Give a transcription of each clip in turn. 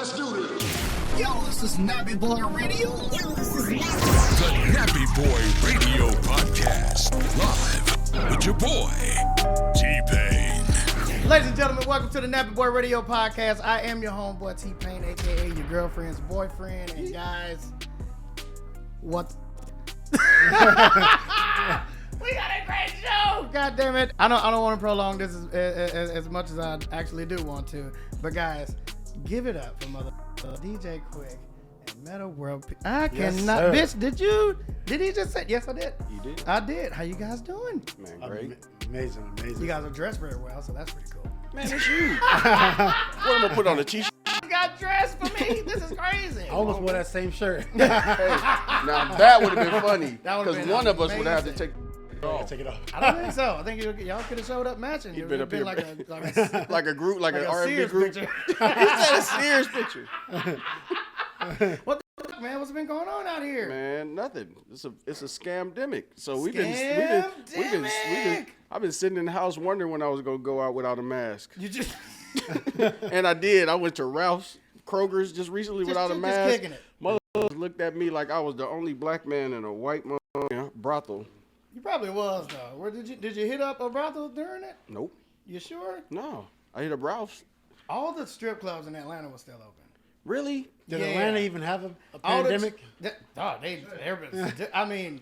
Let's do this. Yo, this is Nappy Boy Radio. Yo, this is Metta. The Nappy Boy Radio Podcast. Live with your boy, T-Pain. Ladies and gentlemen, welcome to the Nappy Boy Radio Podcast. I am your homeboy, T-Pain, a.k.a. your girlfriend's boyfriend. And guys, what? We got a great show! God damn it. I don't want to prolong this as much as I actually do want to. But guys, give it up for mother DJ Quik and Metta World Peace. I cannot. Bitch, did he just say? Yes, I did. You did? I did. How you guys doing? Man, great. Amazing. You guys are dressed very well, so that's pretty cool. Man, it's you. What am I gonna put on a t-shirt? You got dressed for me. This is crazy. I almost wore that same shirt. Hey, now that would have been funny. That would've Because been one of us would have to amazing. take it off. Take it off. I don't think so. I think y'all could have showed up matching. You've It been would've up here, like a like a group, like an R&B Sears group. picture. He said a Sears picture. What the fuck, man? What's been going on out here? Man, nothing. It's a scam-demic. So we've Scam-demic. been I've been sitting in the house wondering when I was gonna go out without a mask. You just And I did. I went to Ralph's, Kroger's just recently without a mask. kicking it. Motherfuckers looked at me like I was the only black man in a white brothel. You probably was though. Where did you hit up a brothel during it? Nope. You sure? No. I hit up Ralph's. All the strip clubs in Atlanta were still open. Really? Did Yeah. Atlanta even have a All pandemic? everybody. I mean,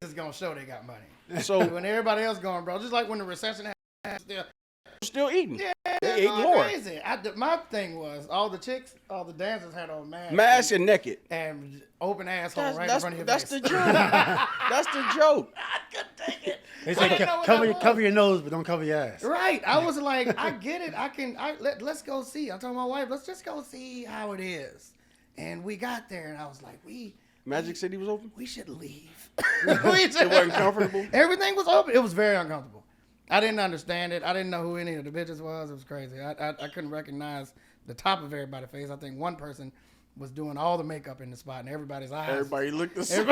it's gonna show they got money. So When everybody else going, bro, just like when the recession happened, still eating. yeah, They ate going more. crazy. My thing was all the dancers had on masks. Mask and naked. and open asshole right in That's front of your that's face. the joke. That's the joke. I couldn't take it. They I say didn't know what that was. cover your nose, but don't cover your ass. Right. I was like, I get it. Let's go see. I told my wife, let's just go see how it is. And we got there, and I was like, Magic City was open. we should leave. It wasn't comfortable. Everything was open. It was very uncomfortable. I didn't understand it. I didn't know who any of the bitches was. It was crazy. I couldn't recognize the top of everybody's face. I think one person was doing all the makeup in the spot, and everybody's eyes. Everybody looked the same.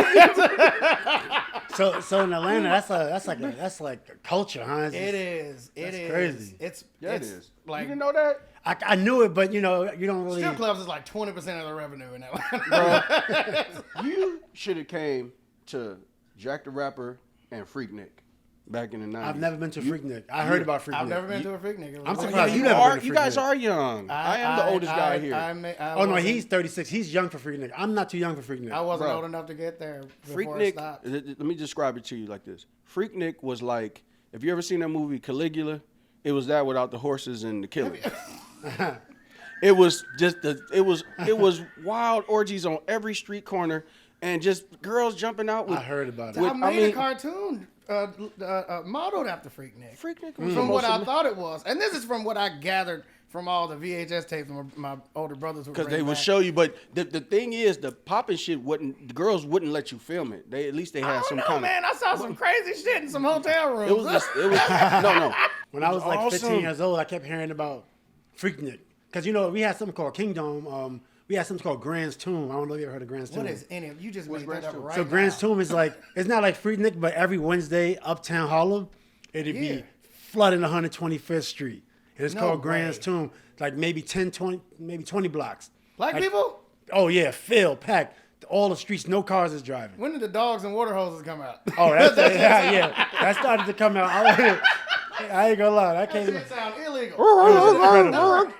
So in Atlanta, that's like a culture, huh? It is. That's crazy. It's Yeah, it is. Like, You didn't know that? I knew it, but you don't really. strip clubs is like 20% of the revenue in Atlanta. You should have came to Jack the Rapper and Freaknik back in the 90s. I've never been to Freaknik. I heard about Freaknik. I've never been to a Freaknik. It was I'm like- surprised You, you never been to you guys Freaknik. are young. I am the oldest guy here. I Oh no, wasn't- he's 36. He's young for Freaknik. I'm not too young for Freaknik. I wasn't Bro. old enough to get there before it Freaknik, stopped. let me describe it to you like this. Freaknik was like, if you ever seen that movie Caligula, it was that without the horses and the killing. It was just it was wild orgies on every street corner and just girls jumping out with. I heard about it. I made a cartoon modeled after Freaknik. Freaknik was From what I almost- thought it was. And this is from what I gathered from all the VHS tapes my older brothers would Because bring they would back. show you, but the thing is, the popping shit the girls wouldn't let you film it. At least they I had don't some know, kind man. I saw some crazy shit in some hotel rooms. It was no. When I was like awesome. 15 years old, I kept hearing about Freaknik. Because, we had something called Kingdom. We had something called Grand's Tomb. I don't know if you ever heard of Grand's Tomb. What is any of you just made that Grand's up Tomb? right So now. Grand's Tomb is like, it's not like Freaknik, but every Wednesday, Uptown Harlem, it'd Yeah. be flooding 125th Street. And it's No called Grand's way. Tomb. Like maybe 10, 20, maybe 20 blocks. Black Like- people? Oh, yeah, filled, packed. All the streets, no cars is driving. When did the dogs and water hoses come out? Oh, yeah. That started to come out. I ain't gonna lie. That That came shit sound illegal. incredible.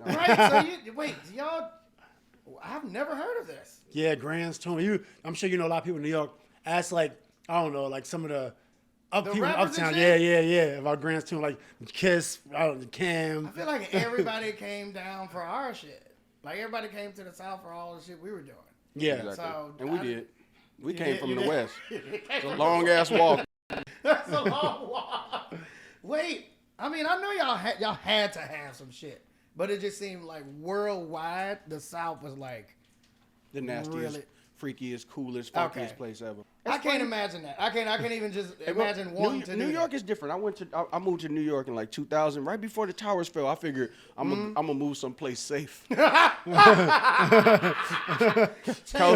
Right? So wait, y'all, I've never heard of this. Yeah, Grand's Tomb. I'm sure you know a lot of people in New York. Ask like, I don't know, like some of the people in rappers and Uptown. shit? Yeah, about Grand's Tomb, like Kiss, I don't know, I Cam. feel like everybody came down for our shit. Like everybody came to the South for all the shit we were doing. Yeah. Exactly. So, And we I- did. We You came did- from you the did. West. It's a long ass walk. That's a long walk. Wait, I mean, I know y'all had to have some shit, but it just seemed like worldwide, the South was like, The nastiest, Really? freakiest, coolest, funkiest Okay. place ever. I can't imagine that. I can't even just imagine wanting to do New York that. is different. I moved to New York in like 2000, right before the towers fell. I figured I'm gonna move someplace safe. Change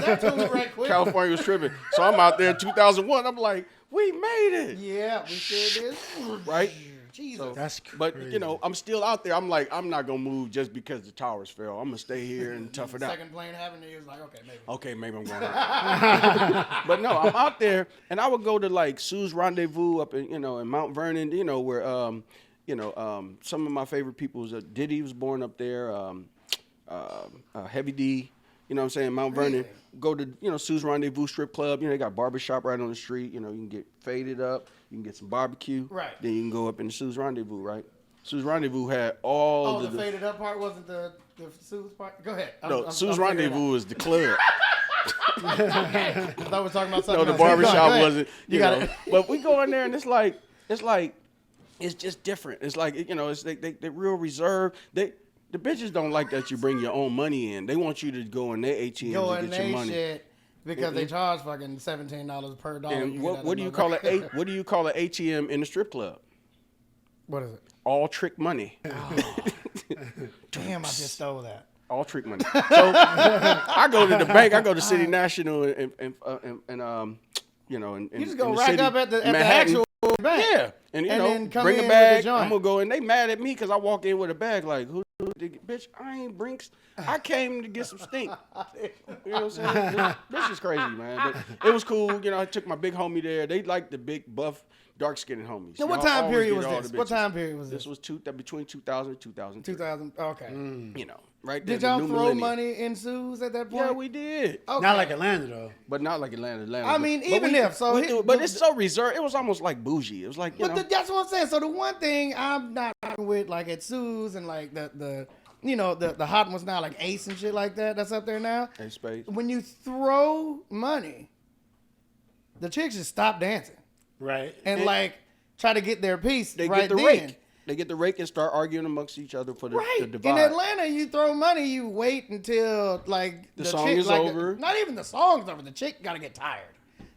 that to me right quick. California was tripping, so I'm out there in 2001. I'm like, we made it, Yeah, we sure did. right? Jesus. So, That's but crazy. you know, I'm still out there. I'm like, I'm not gonna move just because the towers fell. I'm gonna stay here and tough it out. Second plane happened, he was like, okay, maybe. Okay, maybe I'm going out. But no, I'm out there, and I would go to like Sue's Rendezvous up in in Mount Vernon, where some of my favorite people was Diddy was born up there, Heavy D, you know what I'm saying, Mount Vernon. Go to Sue's Rendezvous strip club. They got barbershop right on the street. You can get faded up, you can get some barbecue. Right. Then you can go up into Sue's Rendezvous, right? Sue's Rendezvous had all the faded up part wasn't the Sue's part? Go ahead. No, Sue's Rendezvous is the club. I thought we were talking about something No, the else. barbershop wasn't. You got it. But we go in there and it's just different. It's like it's they real reserved. The bitches don't like that you bring your own money in. They want you to go in their ATMs Go and in get your they money. shit because they charge fucking $17 per dollar. And what do you call it? What do you call an ATM in the strip club? What is it? All trick money. Damn, I just stole that. All trick money. So I go to the bank. I go to City National and You just go in the rack city, up at the Manhattan. actual bank. Yeah, and then come bring in a with bag. the joint. I'm gonna go, and they mad at me because I walk in with a bag. Like, bitch? I ain't brinks. I came to get some stink. You know what I'm saying? This is crazy, man. But it was cool. I took my big homie there. They like the big buff, dark skinned homies. Now, what Y'all time always period get was all this? the What bitches. time period was this? This was between 2000 and 2003. 2000. Okay. Right there. Did the y'all new throw millennium. money in Sue's at that point? Yeah, we did. Okay. Not like Atlanta though. But not like Atlanta. I mean, But even if, so we he- do it, but it's so reserved. It was almost like bougie. It was like That's what I'm saying. So the one thing I'm not rocking with, like at Sue's and like the hot ones now, like Ace and shit like that. That's up there now. Ace Spades. When you throw money, the chicks just stop dancing Right. and like try to get their piece They right get the then. rake. They get the rake and start arguing amongst each other for the divide. In Atlanta, you throw money, you wait until like The song chick, is like, over. Not even the song's over. The chick got to get tired.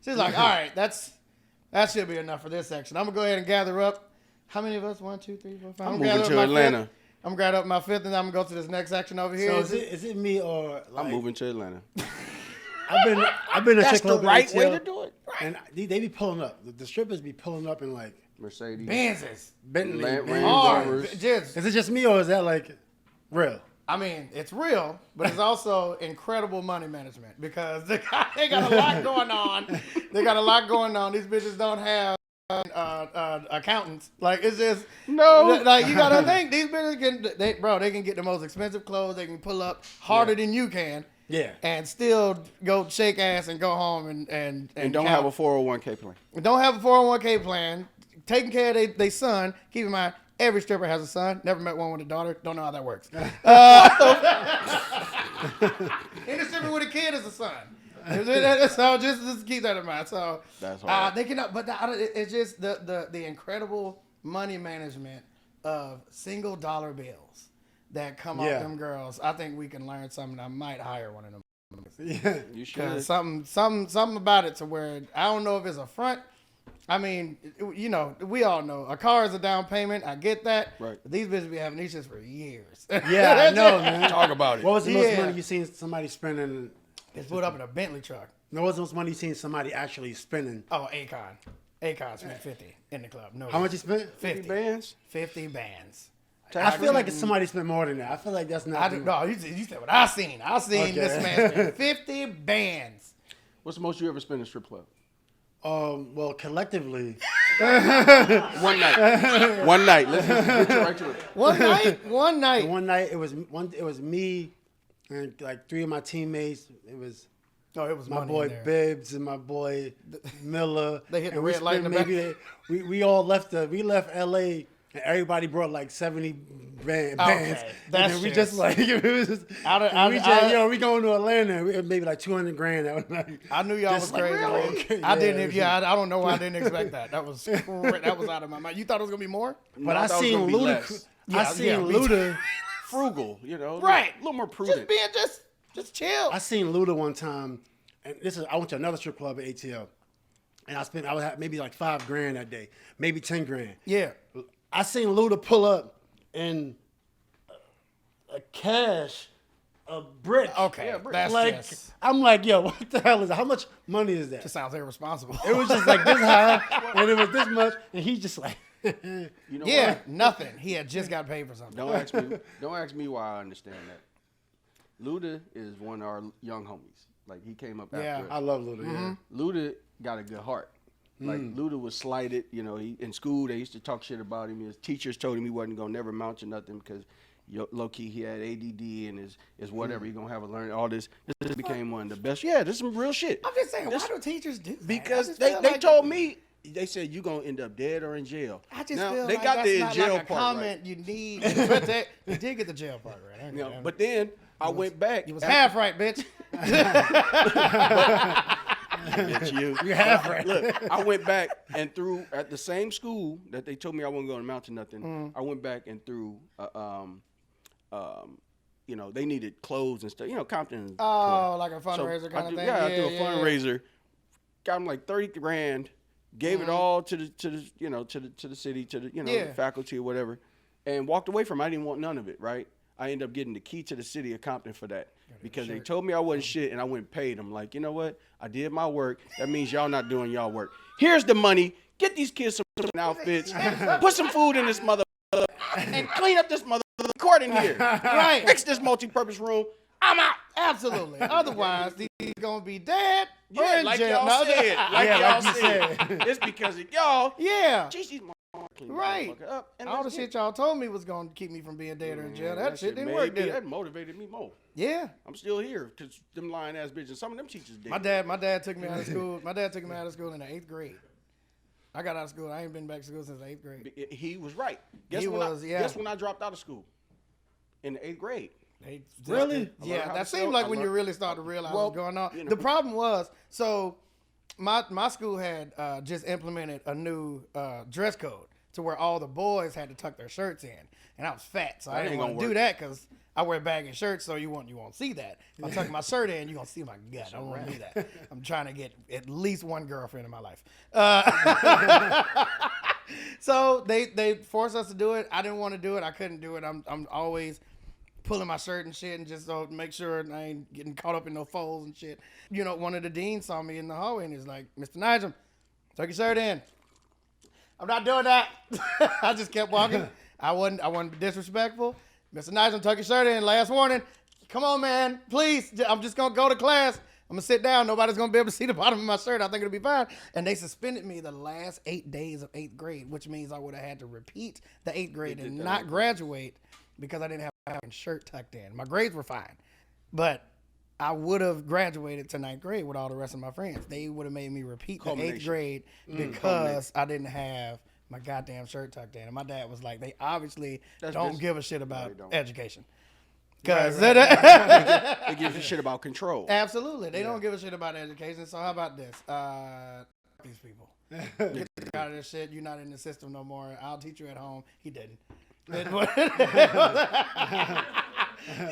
She's like, all right, that should be enough for this section. I'm gonna go ahead and gather up. How many of us? 1, 2, 3, 4, 5. I'm moving to Atlanta. I'm gonna gather up my fifth, and I'm gonna go to this next section over here. So is it me or like, I'm moving to Atlanta. I've been a That's chick the club in right way ATL, to do it. and they be pulling up. The strippers be pulling up in like Mercedes. Benzes. Bentley. Range Benz. Hard. Rovers. Just, Is it just me or is that like real? I mean, it's real, but it's also incredible money management because they got a lot going on. They got a lot going on. These bitches don't have accountants. Like it's just No. Like you gotta think these bitches they can get the most expensive clothes. They can pull up harder than you can. Yeah. And still go shake ass and go home and And don't have a 401k plan. don't have a 401k plan. Taking care of their son. Keep in mind, every stripper has a son. Never met one with a daughter. Don't know how that works. Any stripper with a kid is a son. So just keep that in mind. So That's hard. they cannot. But it's just the incredible money management of single dollar bills that come off Yeah. them girls. I think we can learn something. I might hire one of them. Yeah. You should. Something about it to where I don't know if it's a front. I mean, we all know a car is a down payment. I get that. Right. But these bitches be having these shits for years. Yeah, I know, man. Talk about it. What was the most Yeah. money you seen somebody spending? It's put up in a Bentley truck. No, what was the most money you seen somebody actually spending? Oh, Akon. Akon spent 50 in the club. No. How much you spent? 50 bands? 50 bands. I feel like it's somebody spent more than that. I feel like that's not. I do, no, you said what I seen. I seen Okay. this man spend 50 bands. What's the most you ever spent in a strip club? Well, collectively, One night. One night. Let's just get you right to it. One night. One night. one night it was me and like 3 of my teammates. It was Oh, it was my money boy in there. Bibbs and my boy Miller. They hit the and we red light in spent the back. maybe we all left LA. And everybody brought like 70 bands. And that's then we just- just like, it was just, we going to Atlanta. We had maybe like 200 grand that night. I knew y'all was Just like, crazy. really? man. Okay, I yeah, didn't. it was- Yeah, I don't know why I didn't expect that. That was out of my mind. You thought it was gonna be more? But I I thought it was seen gonna be Ludacris. less. I seen me too. Luda. Frugal, Right. A little more prudent. Just being just chill. I seen Luda one time, and I went to another strip club at ATL, and I would have maybe like 5 grand that day, maybe 10 grand. Yeah. I seen Luda pull up in a cash, a brick. Okay. Yeah, brick. That's Like just, I'm like, yo, what the hell is that? How much money is that? just sounds irresponsible. It was just like this high, and it was this much, and he just like, You know Yeah, why? nothing. He had just got paid for something. Don't ask me why I understand that. Luda is one of our young homies. Like, he came up Yeah. after us. I love Luda. Yeah. Luda got a good heart. Like, Luda was slighted. You know, in school, they used to talk shit about him. His teachers told him he wasn't going to never amount to nothing because, low-key, he had ADD and is whatever. He going to have a learn all this. This became one of the best. Yeah, this is some real shit. I'm just saying, why do teachers do that? Because they told me, they said, you're going to end up dead or in jail. I just now, feel they like got that's the in not jail like a part comment right. you need. But they did get the jail part right. You know, but then I went back. You was half right, bitch. It's you. You're half right. Look, I went back and threw at the same school that they told me I wasn't going to amount to nothing. I went back and threw, you know, they needed clothes and stuff. You know, Compton. Oh, like a fundraiser kind of thing. Yeah, I threw a fundraiser. Got them like 30 grand. Gave it all to the you know to the city to the the faculty or whatever, and walked away from it. I didn't want none of it. Right. I ended up getting the key to the city of Compton for that because they told me I wasn't shit, and I went and paid them. Like, you know what? I did my work. That means y'all not doing y'all work. Here's the money. Get these kids some outfits. Put some food in this mother and clean up this mother court in here. Right. Fix this multi-purpose room. I'm out. Absolutely. Otherwise, these gonna be dead or Yeah, in like jail. y'all said. Like Yeah, y'all like you said. said. It's because of y'all. Yeah. Teach these motherfuckers clean this Right. motherfucker up, and All the let's shit get- y'all told me was gonna keep me from being dead or in jail. Man, That shit didn't made work, me- did it? That motivated me more. Yeah. I'm still here because them lying ass bitches. Some of them teachers did. My dad took me out of school. My dad took me out of school in the 8th grade. I got out of school. I ain't been back to school since the 8th grade. He was right. Guess He when was, I, yeah. Guess when I dropped out of school? In the 8th grade. Really? Yeah, how to that sew. seemed like I when you learned- really start to realize Well, what's going on. you know. The problem was, so my school had just implemented a new dress code to where all the boys had to tuck their shirts in, and I was fat, so I That didn't ain't want to gonna do work. that because I wear baggy shirts, so you won't see that. If I tuck my shirt in, you're gonna see my gut. I don't want to do that. I'm trying to get at least one girlfriend in my life. So they forced us to do it. I didn't want to do it. I couldn't do it. I'm always pulling my shirt and shit and just so make sure I ain't getting caught up in no folds and shit. You know, one of the deans saw me in the hallway and he's like, Mr. Nigel, tuck your shirt in. I'm not doing that. I just kept walking. I wasn't disrespectful. Mr. Nigel, tuck your shirt in. Last warning. Come on, man. Please. I'm just going to go to class. I'm going to sit down. Nobody's going to be able to see the bottom of my shirt. I think it'll be fine. And they suspended me the last 8 days of 8th grade, which means I would have had to repeat the 8th grade and not graduate because I didn't have my shirt tucked in. My grades were fine. But I would have graduated to 9th grade with all the rest of my friends. They would have made me repeat the 8th Culmination. grade because I didn't have my goddamn shirt tucked in. And my dad was like, they obviously don't just- give a shit about they don't. education. Because They give a shit about control. absolutely, they don't give a shit about education. So how about this? These people. Get out of this shit. You're not in the system no more. I'll teach you at home. He didn't.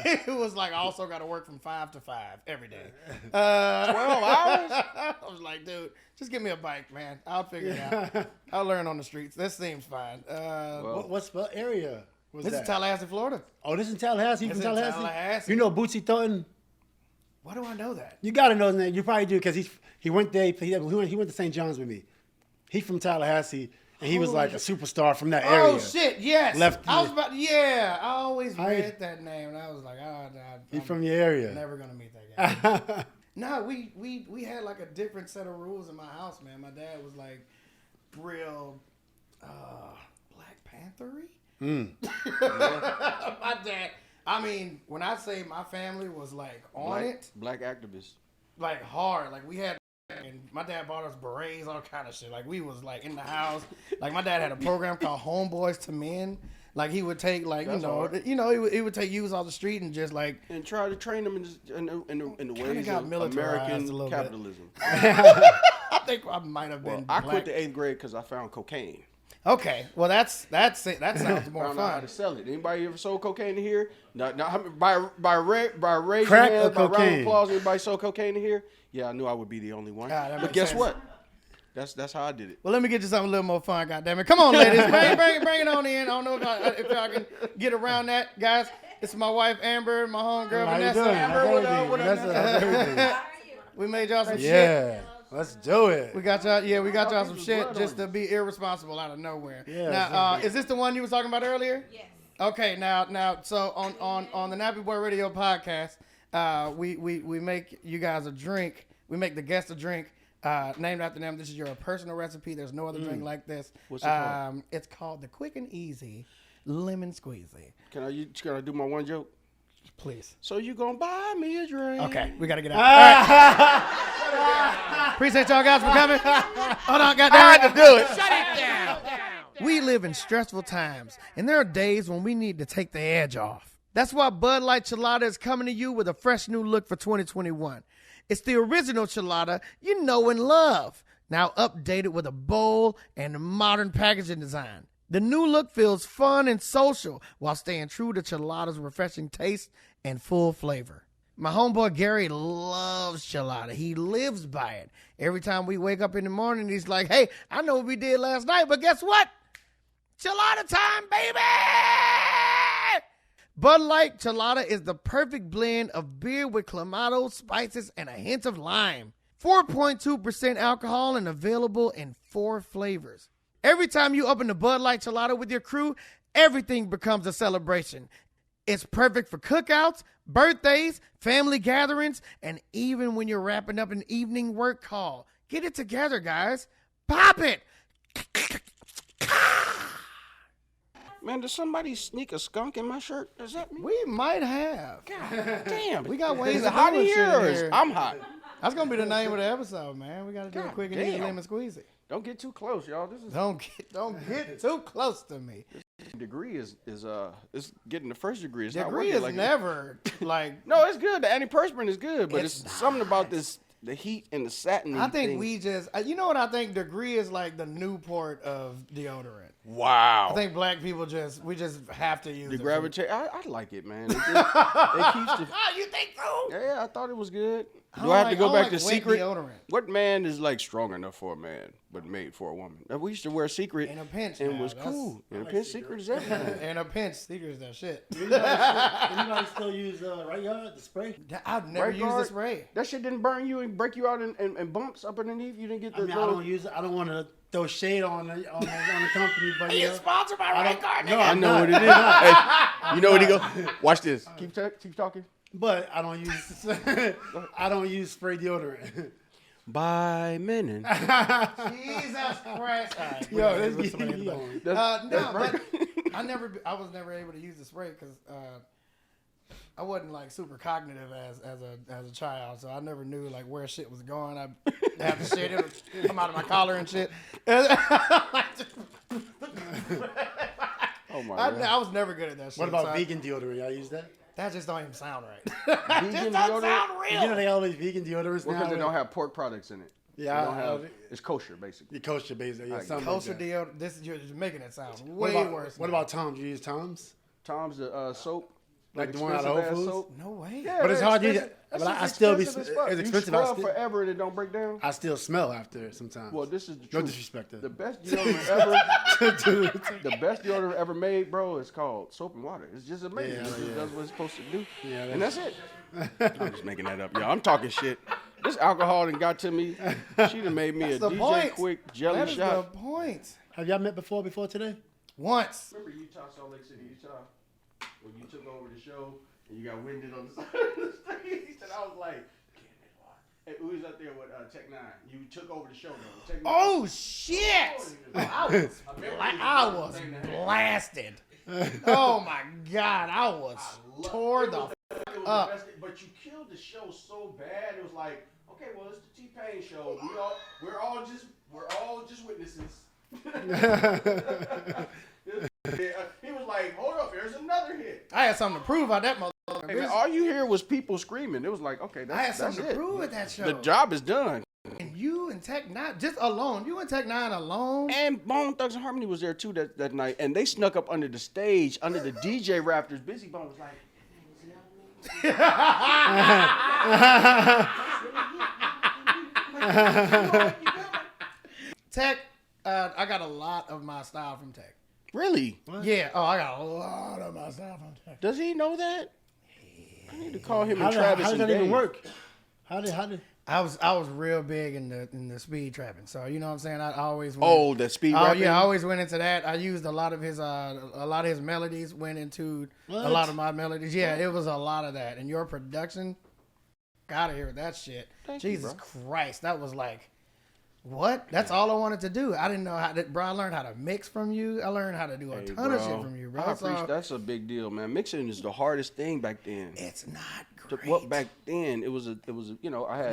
It was like I also got to work from 5 to 5 every day. 12 hours? I was like, dude, just give me a bike, man. I'll figure it out. I'll learn on the streets. This seems fine. What's the area? Was This that? is Tallahassee, Florida. Oh, this is Tallahassee. You This from is Tallahassee? Tallahassee. You know Bootsy Thornton? Why do I know that? You gotta know his name. You probably do because he went there. He went to St. John's with me. He's from Tallahassee, and he was like a superstar from that area. Oh shit! Yes, Left- I was about. Yeah, I always I- read that name, and I was like, He's I'm from your area. never gonna meet that guy. No, we had like a different set of rules in my house, man. My dad was like real Black Panther-y. My dad. I mean, when I say my family was like on it, Black activists. like hard. Like we had, and my dad bought us berets, all kind of shit. Like we was like in the house. Like my dad had a program called Homeboys to Men. Like he would take like That's hard. he would take youths off the street and just like And try to train them in the ways got of militarized American a little bit. capitalism. I think I might have been. I black. quit the 8th grade because I found cocaine. Okay, well that's it. That sounds more Found out how fun. to sell it. Anybody ever sold cocaine in here? Not by raising Crack or hands, by round of cocaine? applause. Anybody sold cocaine in here? Yeah, I knew I would be the only one. Ah, that but makes guess sense. what? That's how I did it. Well, let me get you something a little more fun, goddammit. Come on, ladies, bring it on in. I don't know if y'all can get around that, guys. This is my wife Amber, my homegirl How you Vanessa. doing? Amber, How's what up, everything? what up? Vanessa, how's everything? We made y'all some shit. Yeah. Let's do it. We got y'all. Yeah, we got y'all some These shit blood just on to be irresponsible out of nowhere. Yeah, Now, is this the one you was talking about earlier? Yes. Okay. Now, so on the Nappy Boy Radio Podcast, we make you guys a drink. We make the guests a drink named after them. This is your personal recipe. There's no other drink like this. What's it called? It's called the Quick and Easy Lemon Squeezy. Can I do my one joke? Please. So you gonna buy me a drink? Okay, we gotta get out. All right. Appreciate y'all guys for coming. Hold on, goddamn. I had to do it. Shut it down. We live in stressful times, and there are days when we need to take the edge off. That's why Budlight Chelada is coming to you with a fresh new look for 2021. It's the original Chelada you know and love, now updated with a bold and modern packaging design. The new look feels fun and social while staying true to Chelada's refreshing taste and full flavor. My homeboy Gary loves Chelada. He lives by it. Every time we wake up in the morning, he's like, hey, I know what we did last night, but guess what? Chelada time, baby! Bud Light Chelada is the perfect blend of beer with clamato, spices, and a hint of lime. 4.2% alcohol and available in 4 flavors. Every time you open the Bud Light Chelada with your crew, everything becomes a celebration. It's perfect for cookouts, birthdays, family gatherings, and even when you're wrapping up an evening work call. Get it together, guys. Pop it! Man, did somebody sneak a skunk in my shirt? Is that me? We might have. God damn. We got ways Is of it hot doing in shit here or in is here. I'm hot? That's going to be the name of the episode, man. We got to do a God quick and easy damn. lemon squeezy. Don't get too close, y'all. This is Don't get too close to me. degree is it's getting the first degree. It's not Degree working is like never like. No, it's good. The antiperspirant is good, but It's it's something about the heat and the satin. I think we just, you know what I think? Degree is like the Newport of deodorant. Wow. I think black people we just have to use the it. gravitate. I like it, man. It keeps the. Ah, you think so? Yeah, I thought it was good. I Do I have to don't go like back to wet Secret? deodorant. What man is like strong enough for a man, but made for a woman? We used to wear Secret, In a pinch and it now, was that's- cool. In a pinch, Secret is everything. And a pinch, Secret's that shit. Anybody still use right yard the spray? I've never Right used the guard? spray. That shit didn't burn you and break you out in bumps up underneath. You didn't get I the. mean, I don't use it. I don't want to throw shade on the company, but Are you sponsored by Right Guard? No, I I'm know not. what it is. Hey, you know what he go? Watch this. Keep talking. But I don't use. I don't use spray deodorant. By men. Jesus Christ. All right, Yo, let's that's get somebody in the yo. back. No, but I was never able to use the spray because I wasn't like super cognitive as a child, so I never knew like where shit was going. I had the shit, it would come out of my collar and shit. Oh my god. I was never good at that shit. What about so vegan deodorant? Y'all use that? That just don't even sound right. Vegan That just don't deodorant? sound real. You know they always vegan deodorants Well, now. because they don't have pork products in it. Yeah, They don't have, it's kosher basically. the kosher basically. Yeah, Like something Kosher like that. deodorant. You're just making it sound What way about, worse. What now. about Tom's? You use Tom's? Tom's the soap. Like the one out of Whole expensive-ass Foods? soap. No way. Yeah, But it's they're hard to use expensive. it. That But shit's I still be- expensive as fuck. it's You expensive. I scrub still- forever and it don't break down. I still smell after it sometimes. Well, this is the No truth. disrespect. The best deodorant ever. The best deodorant ever made, bro, is called soap and water. It's just amazing. Yeah, It just yeah. does what it's supposed to do. Yeah, and that's it. I'm just making that up, y'all. I'm talking shit. This alcohol done got to me. She done made me That's a the DJ point. Quik jelly That is shot. the point. Have y'all met before today? Once. Remember Utah, Salt Lake City, Utah, when you took over the show and you got winded on the side of the stage, and I was like, hey, who was up there with Tech 9? You took over the show, though. Tech 9. Oh shit! I was blasted. Oh my god, I was tore the It was up. the best, but you killed the show so bad. It was like, okay, well, it's the T-Pain show. We're all just witnesses. He was like, hold up, there's another hit. I had something to prove on that motherfucker. And all you hear was people screaming. It was like, okay, I had that's something it. to prove with that show. The job is done. And you and Tech 9, just alone. You and Tech 9 alone. And Bone Thugs and Harmony was there too that night, and they snuck up under the stage, under the DJ rafters. Busy Bone was like, Tech, I got a lot of my style from Tech. really? Yeah. Oh, I got a lot of my style from Tech. Does he know that? I need to call him How and Travis does and that even Dave. work? How did? I was real big in the speed trapping. So you know what I'm saying. I always went, the speed rapping. yeah, I always went into that. I used a lot of his melodies went into a lot of my melodies. Yeah, it was a lot of that. And your production, gotta hear that shit. Jesus Christ, that was like. What? That's all I wanted to do. I didn't know how to, bro. I learned how to mix from you. I learned how to do a ton of shit from you, bro. I appreciate that's a big deal, man. Mixing is the hardest thing back then. It's not great. What back then it was I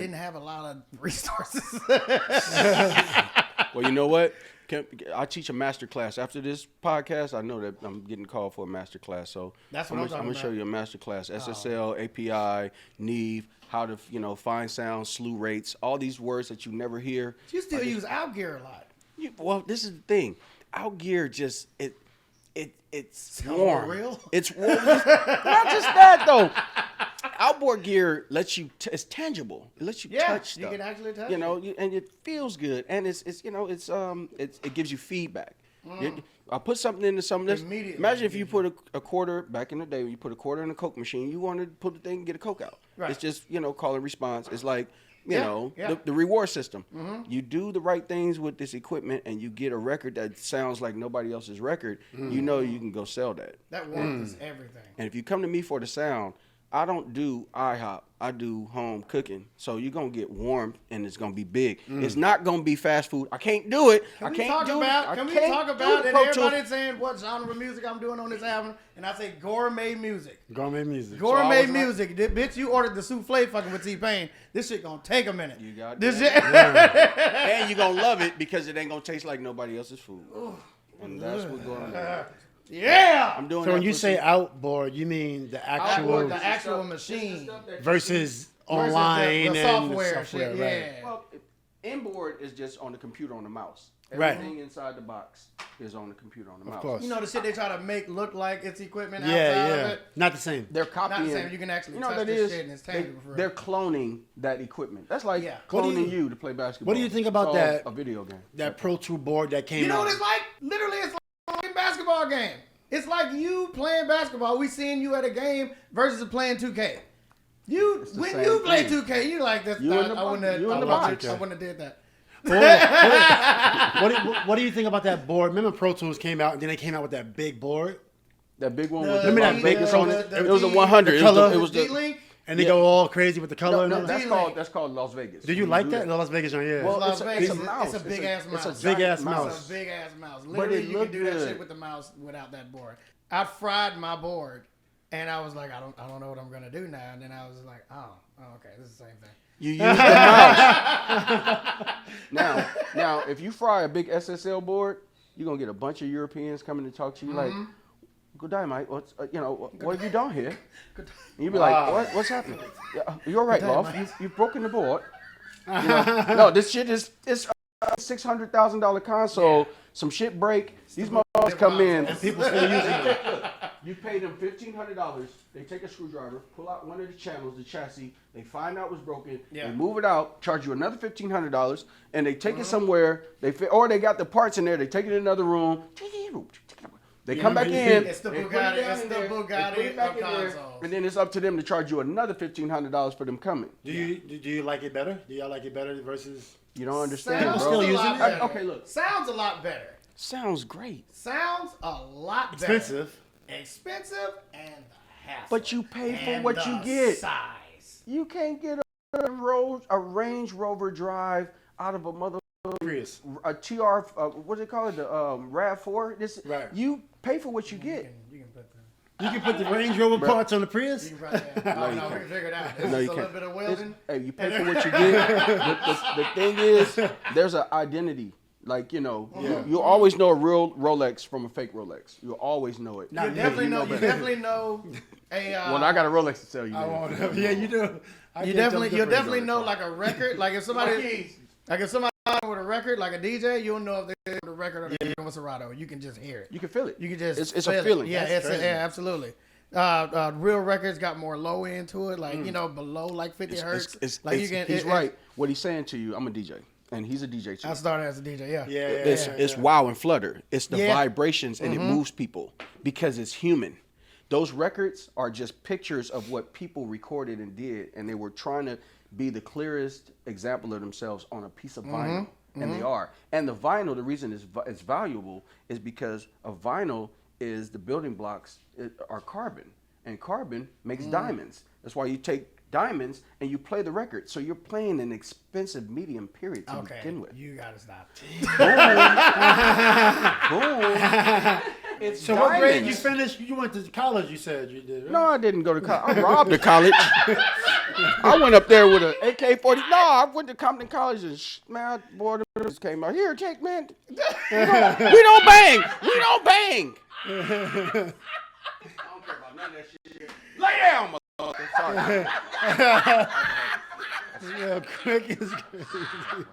didn't have a lot of resources. Well, you know what? I teach a master class after this podcast. I know that I'm getting called for a master class, so that's what I'm gonna show you a master class: SSL, API, Neve, how to find sounds, slew rates, all these words that you never hear. You still use out gear a lot. Well, this is the thing. Out gear just it's warm. warm. Real? It's warm. Not just that though. Outboard gear lets you. It's tangible. It lets you touch stuff. You can actually touch. And it feels good, and it gives you feedback. I put something into something. Imagine if you put a quarter back in the day when you put a quarter in a Coke machine. You wanted to put the thing and get a Coke out. Right. It's just call and response. It's like the reward system. You do the right things with this equipment, and you get a record that sounds like nobody else's record. You know you can go sell that. That warmth is everything. And if you come to me for the sound, I don't do IHOP. I do home cooking. So you're going to get warmth and it's going to be big. It's not going to be fast food. I can't do it. Can we talk about and everybody's saying what genre of music I'm doing on this album? And I say gourmet music. Gourmet music. Gourmet music. Bitch, you ordered the souffle fucking with T-Pain. This shit going to take a minute. You got this shit. And you're going to love it because it ain't going to taste like nobody else's food. And that's what's going on. Yeah, I'm doing. So when you say outboard, you mean the actual machine versus online the and software shit. Yeah. Right. Well, inboard is just on the computer on the mouse. Right. Everything inside the box is on the computer on the mouse. Of course. You know the shit they try to make look like it's equipment Yeah, outside of it. Not the same. They're copying. Not the same. You can actually touch that this shit and it's tangible for real. They're cloning that equipment. That's like What do cloning you- you to play basketball. What do you think about It's all that? A video game. That Pro Tool board that came You know out. what it's like? Literally, it's like a fucking basketball game. It's like you playing basketball. We seeing you at a game versus playing 2K. When you play 2K, you like this. I wouldn't have did that. What do you think about that board? Remember Pro Tools came out and then they came out with that big board? That big one with remember Las that Vegas big- on it. the It was a D- 100. color. It was the D-Link? And they go all crazy with the color. no, and all that? that's called Las Vegas. Did you like that? The Las Vegas one, yeah. Well, Las Vegas. it's a mouse. It's a big ass mouse. It's a Big ass giant mouse. It's a big ass mouse. But Literally, it you can looked do that good. shit with the mouse without that board. I fried my board, and I was like, I don't know what I'm gonna do now. And then I was like, oh, okay, this is the same thing. You use the mouse. Now, if you fry a big SSL board, you're gonna get a bunch of Europeans coming to talk to you like, "Good day, mate. What's what have you done here?" And you'd be like, "What's happening? You're right, love. You've broken the board." No, this shit is it's a $600,000 console. Some shit break. These motherfuckers come in. And people still using it. You pay them $1,500. They take a screwdriver, pull out one of the channels, the chassis. They find out what's broken. Yeah. They move it out, charge you another $1,500, and they take it somewhere. Or they got the parts in there. They take it in another room. They come back in. It's the they put Bugatti. it down It's in the there, they Bugatti put it back of in there, consoles. and then it's up to them to charge you another $1,500 for them coming. Do you like it better? Do y'all like it better versus? You don't understand, Sounds bro. still a using lot it? better. Okay, look. Sounds a lot better. Sounds great. Sounds a lot better. Expensive and the hassle. But you pay for And what the you get. size. You can't get a Range Rover Drive out of a mother Prius. a TR. What do they call it? The RAV4. This. Right. You pay for what you get. You can put the. You can put the Range Rover parts on the Prius. You can probably, we can figure it out. It's No, a you little can't. bit of welding. Hey, you pay for what you get. The thing is, there's an identity. Like, you always know a real Rolex from a fake Rolex. You'll always know it. You definitely know a. Well, I got a Rolex to sell you. Yeah, you do. You'll definitely know like a record. Like if somebody with a record, like a DJ, you'll know if they're with a record or they're with a Serato. You can just hear it. You can feel it. You can just it's feel a feeling. It. Yeah, That's crazy. absolutely. Real records got more low end to it, like below like 50 hertz. He's right. What he's saying to you, I'm a DJ, and he's a DJ too. I started as a DJ. Yeah. It's wow and flutter. It's the Yeah. vibrations, and it moves people because it's human. those records are just pictures of what people recorded and did, and they were trying to be the clearest example of themselves on a piece of vinyl, and they are. And the vinyl, the reason it's valuable is because a vinyl is the building blocks are carbon, and carbon makes diamonds. That's why you take diamonds and you play the record. So you're playing an expensive medium period to begin with. You gotta stop. Boom. It's So diamonds. what grade did you finish? You went to college, you said you did, right? No, I didn't go to college. I robbed the college. I went up there with an AK-40. No, I went to Compton College and man, boy, the just came out. Here, take, man. We don't bang. We don't bang. I don't care about none of that shit. Lay down, motherfucker. Sorry. Yeah, Quik is crazy.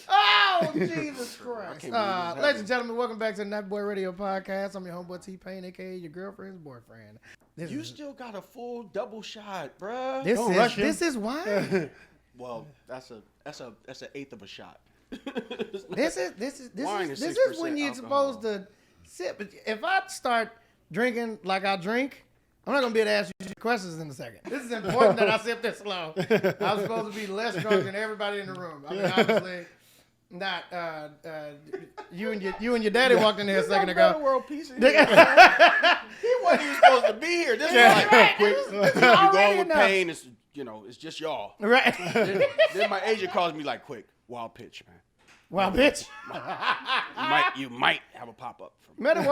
Oh, Jesus Christ. believe this Ladies and gentlemen, welcome back to the Nappy Boy Radio Podcast. I'm your homeboy T-Pain, a.k.a. your girlfriend's boyfriend. You still got a full double shot, bruh. Don't rush him. This is why. Well, that's an eighth of a shot. This is Wine is when 6% you're alcohol. supposed to sip. If I start drinking like I drink, I'm not gonna be able to ask you questions in a second. This is important that I sip this slow. I'm supposed to be less drunk than everybody in the room. I mean, obviously, not. You and your daddy walked in here a second Metta ago. World Peace. He wasn't even supposed to be here. This is like quick. You go with enough. pain. It's it's just y'all. Right. Then my agent calls me like, quick, wild pitch, man. Well, bitch. You might have a pop up. Metta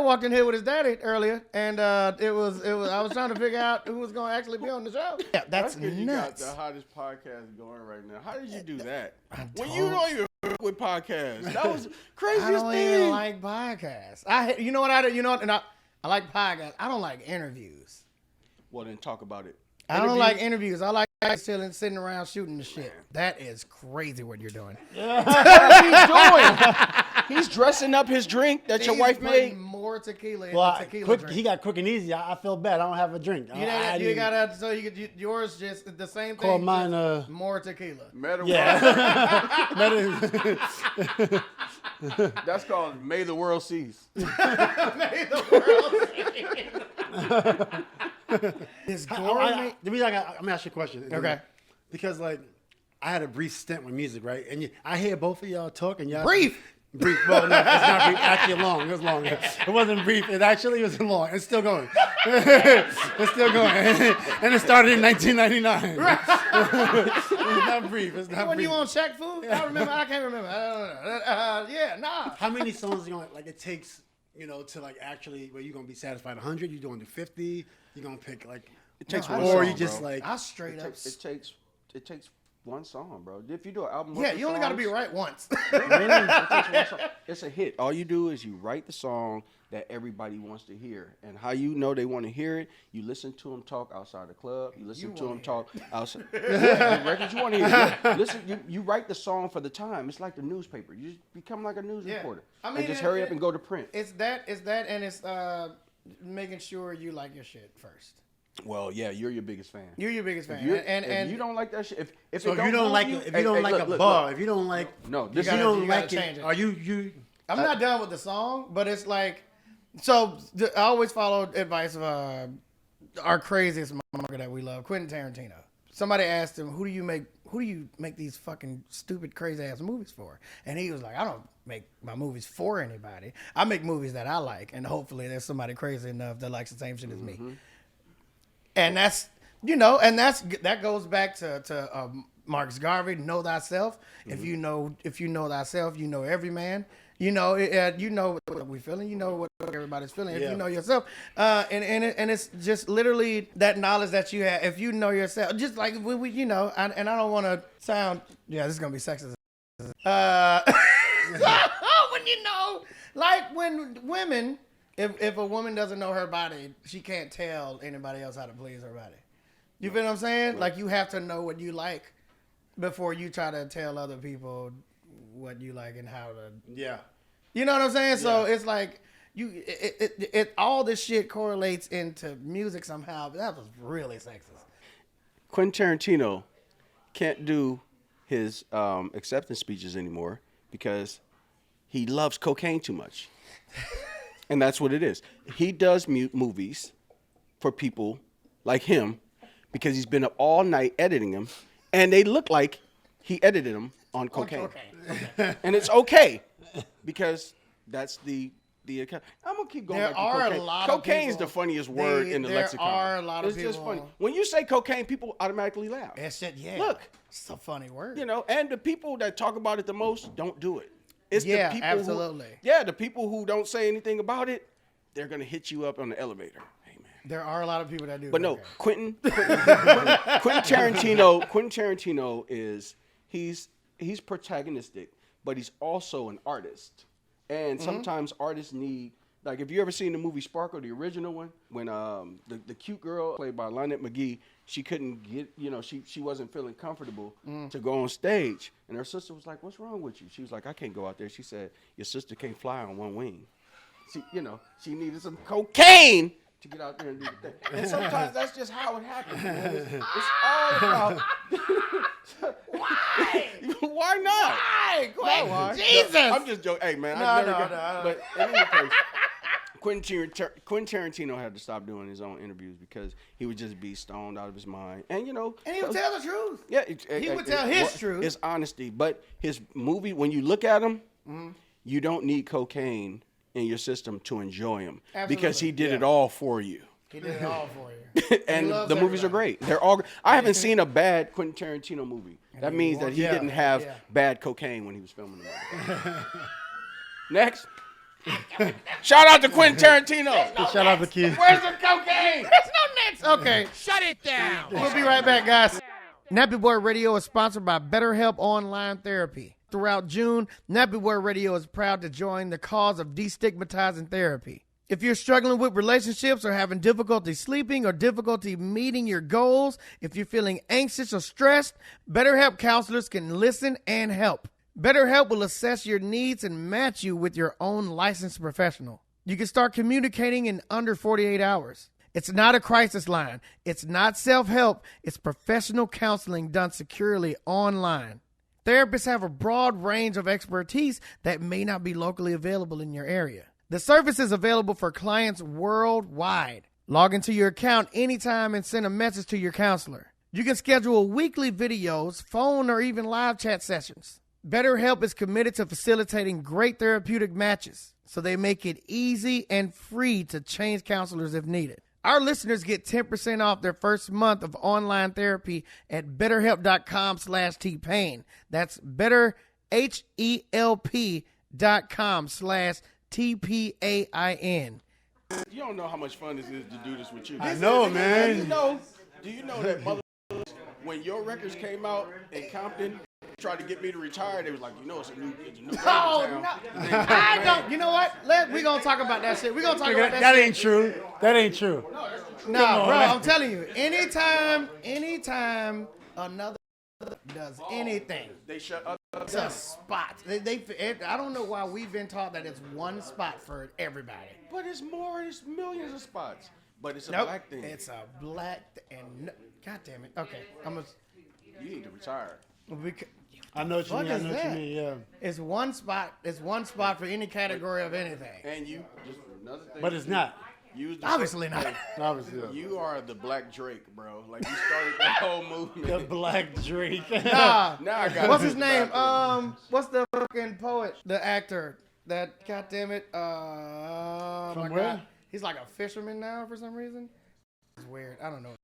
walked in here with his daddy earlier, and it was. I was trying to figure out who was going to actually be on the show. Yeah, that's because you got nuts. the hottest podcast going right now. How did you do that? When you don't even with podcasts, that was the craziest I don't thing. even like podcasts. You know what I do? You know what? And I like podcasts. I don't like interviews. Well, then talk about it. I don't like interviews. I like chilling, sitting around shooting the shit. That is crazy what you're doing. What he's doing? He's dressing up his drink that your He's wife putting made. more tequila in Well, the tequila drink. he got Quick and Easy. I feel bad. I don't have a drink. You gotta, so yours just the same thing. Call mine, just more tequila. Metta Yeah. That's called May the World Cease. May the world This gourmet. The reason I'm gonna ask you a question. Okay. Because like I had a brief stint with music, right? And I hear both of y'all talk, and y'all Brief. Well, no, it's not brief. Actually, long. It was long. It wasn't brief. It actually was long. It's still going. It's still going. And it started in 1999. It's not brief. It's not When brief. you on Shaq Fu? I remember. I can't remember. I don't know. Yeah, nah. How many songs you gonna like? It takes to like actually where you gonna be satisfied. 100. You doing the 50? You gonna pick like? It takes No, one or song, you just bro. like? I straight up. It takes one song, bro. If you do an album, Yeah, you only got to be right once. It takes one song. It's a hit. All you do is you write the song that everybody wants to hear, and how you know they want to hear it. You listen to them talk outside the club. You listen to them talk outside. Yeah, the records you want to hear. Yeah. Listen, you write the song for the time. It's like the newspaper. You just become like a news reporter. I mean, and just hurry up and go to print. It's that, and it's making sure you like your shit first. Well, yeah, you're your biggest fan. You're your biggest fan, If you don't like that shit, if So it if you don't like move if you don't like a bar, if you don't like this if you don't you gotta like change it, it. are you? I'm not done with the song, but it's like, so I always follow advice of our craziest motherfucker that we love, Quentin Tarantino. Somebody asked him, who do you make these fucking stupid crazy ass movies for? And he was like, I don't make my movies for anybody. I make movies that I like, and hopefully there's somebody crazy enough that likes the same shit as me. And that's, that goes back to Marcus Garvey, know thyself. If you know thyself, you know every man. You know what we're feeling. You know what everybody's feeling. If you know yourself, and it's just literally that knowledge that you have. If you know yourself, just like we and I don't want to sound. Yeah, this is gonna be sexist. When like when women, if a woman doesn't know her body, she can't tell anybody else how to please her body. You feel what I'm saying? Like you have to know what you like before you try to tell other people what you like and how to. Yeah. You know what I'm saying? So it's like it all this shit correlates into music somehow. But that was really sexist. Quentin Tarantino can't do his acceptance speeches anymore because he loves cocaine too much. And that's what it is. He does movies for people like him because he's been up all night editing them, and they look like he edited them on cocaine. Okay. And it's okay because that's the account. I'm gonna keep going There back to are cocaine. a lot of Cocaine is people- the funniest word in the lexicon. There are a lot of it's people. just funny. When you say cocaine, people automatically laugh. That's it, yeah. Look. It's a funny word. You know, and the people that talk about it the most don't do it. It's Yeah, the people absolutely. the people who don't say anything about it, they're gonna hit you up on the elevator. Hey man. There are a lot of people that do. But no, cocaine. Quentin Tarantino is he's protagonistic, but he's also an artist. And sometimes artists need, like, if you ever seen the movie Sparkle, the original one, when the cute girl played by Lynette McGee, she couldn't get, she wasn't feeling comfortable to go on stage. And her sister was like, "What's wrong with you?" She was like, "I can't go out there." She said, "Your sister can't fly on one wing." She needed some cocaine to get out there and do the thing. And sometimes that's just how it happens. It's all about... Why? Why not? Why? Jesus. I'm just joking. Hey, man. No. But in any case, Quentin Tarantino had to stop doing his own interviews because he would just be stoned out of his mind. And, And he would tell the truth. Yeah. He would tell his truth. It's honesty. But his movie, when you look at him, you don't need cocaine in your system to enjoy him. Because he did it all for you. He did it all for you. And the movies are great. They're all. I haven't seen a bad Quentin Tarantino movie. That means that he didn't have bad cocaine when he was filming the movie. Next. Shout out to Quentin Tarantino. Shout out to Keith. Where's the cocaine? There's no next. Okay. Shut it down. We'll be right back, guys. Nappy Boy Radio is sponsored by BetterHelp Online Therapy. Throughout June, Nappy Boy Radio is proud to join the cause of destigmatizing therapy. If you're struggling with relationships or having difficulty sleeping or difficulty meeting your goals, if you're feeling anxious or stressed, BetterHelp counselors can listen and help. BetterHelp will assess your needs and match you with your own licensed professional. You can start communicating in under 48 hours. It's not a crisis line. It's not self-help. It's professional counseling done securely online. Therapists have a broad range of expertise that may not be locally available in your area. The service is available for clients worldwide. Log into your account anytime and send a message to your counselor. You can schedule weekly videos, phone, or even live chat sessions. BetterHelp is committed to facilitating great therapeutic matches, so they make it easy and free to change counselors if needed. Our listeners get 10% off their first month of online therapy at betterhelp.com/tpain. That's betterhelp.com/TPAIN. You don't know how much fun this is to do this with you. I know, man. Do you know that when your records came out in Compton, tried to get me to retire, they was like, it's a new Oh, town. no. I don't. You know what? We're going to talk about that shit. We're going to talk about that That shit. ain't true. That ain't true. No, bro, I'm telling you. Anytime another does anything, They shut up. it's a spot. I don't know why we've been taught that it's one spot for everybody. But it's more. It's millions of spots. But it's a Nope. black thing. It's a black God damn it. Okay. You need to retire. I know what you What mean. I is know what you that? mean. Yeah. It's one spot. It's one spot for any category of anything. And you just another thing. But it's not. Use the Obviously not. Obviously. Yeah. You are the Black Drake, bro. Like you started that whole movement. The Black Drake. Nah. Now I got. What's his name? What's the fucking poet? The actor. That goddamn it. Oh From my where? God. He's like a fisherman now for some reason. It's weird. I don't know.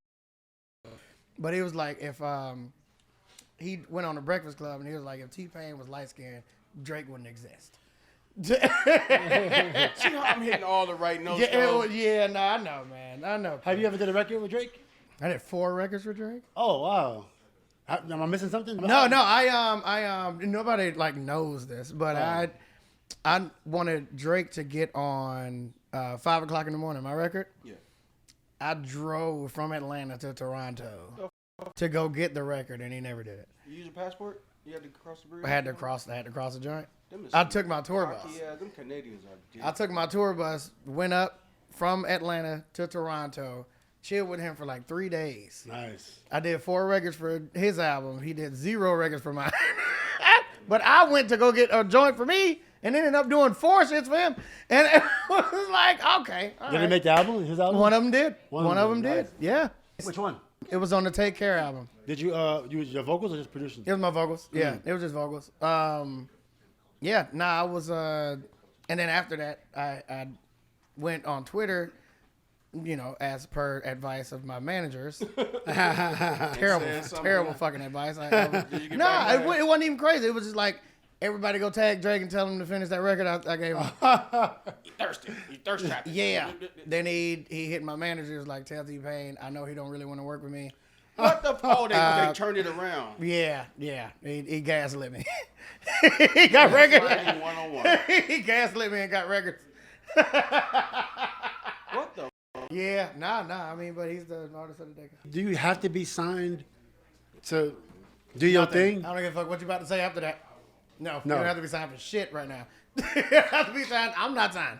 But he was like, if he went on the Breakfast Club and he was like, if T-Pain was light skinned, Drake wouldn't exist. See how I'm hitting all the right notes. though? No, I know, man. I know. Have you ever did a record with Drake? I did 4 records for Drake. Oh wow. Am I missing something? No, I nobody like knows this, but I wanted Drake to get on 5 o'clock in the morning, my record. Yeah. I drove from Atlanta to Toronto to go get the record, and he never did it. You use a passport? You had to cross the bridge? I had to cross the joint. Them is I some took my tour cocky bus. ass- them Canadians are I took my tour bus, went up from Atlanta to Toronto, chilled with him for like 3 days. Nice. I did 4 records for his album. He did 0 records for mine. But I went to go get a joint for me, and ended up doing 4 shits for him. And it was like, okay. All Did right. he make the album? His album? One of them did. One of them nice. did. Yeah. Which one? It was on the Take Care album. Did you use your vocals or just producing? It was my vocals. Yeah, it was just vocals. Yeah, I was, and then after that, I went on Twitter, as per advice of my managers. terrible fucking advice. It wasn't even crazy. It was just like, everybody go tag Drake and tell him to finish that record I gave him. You thirsty. You thirst trapping. Yeah. Then he hit my manager. He was like, tell T-Pain, I know he don't really want to work with me. What the fuck? They turned it around. Yeah. He gaslit me. He got records. One-on-one. He gaslit me and got records. What the? Yeah, I mean, but he's the artist of the decade. Do you have to be signed to do your thing? I don't give a fuck what you about to say after that. No, No. you don't have to be signed for shit right now. You have to be signed. I'm not signed.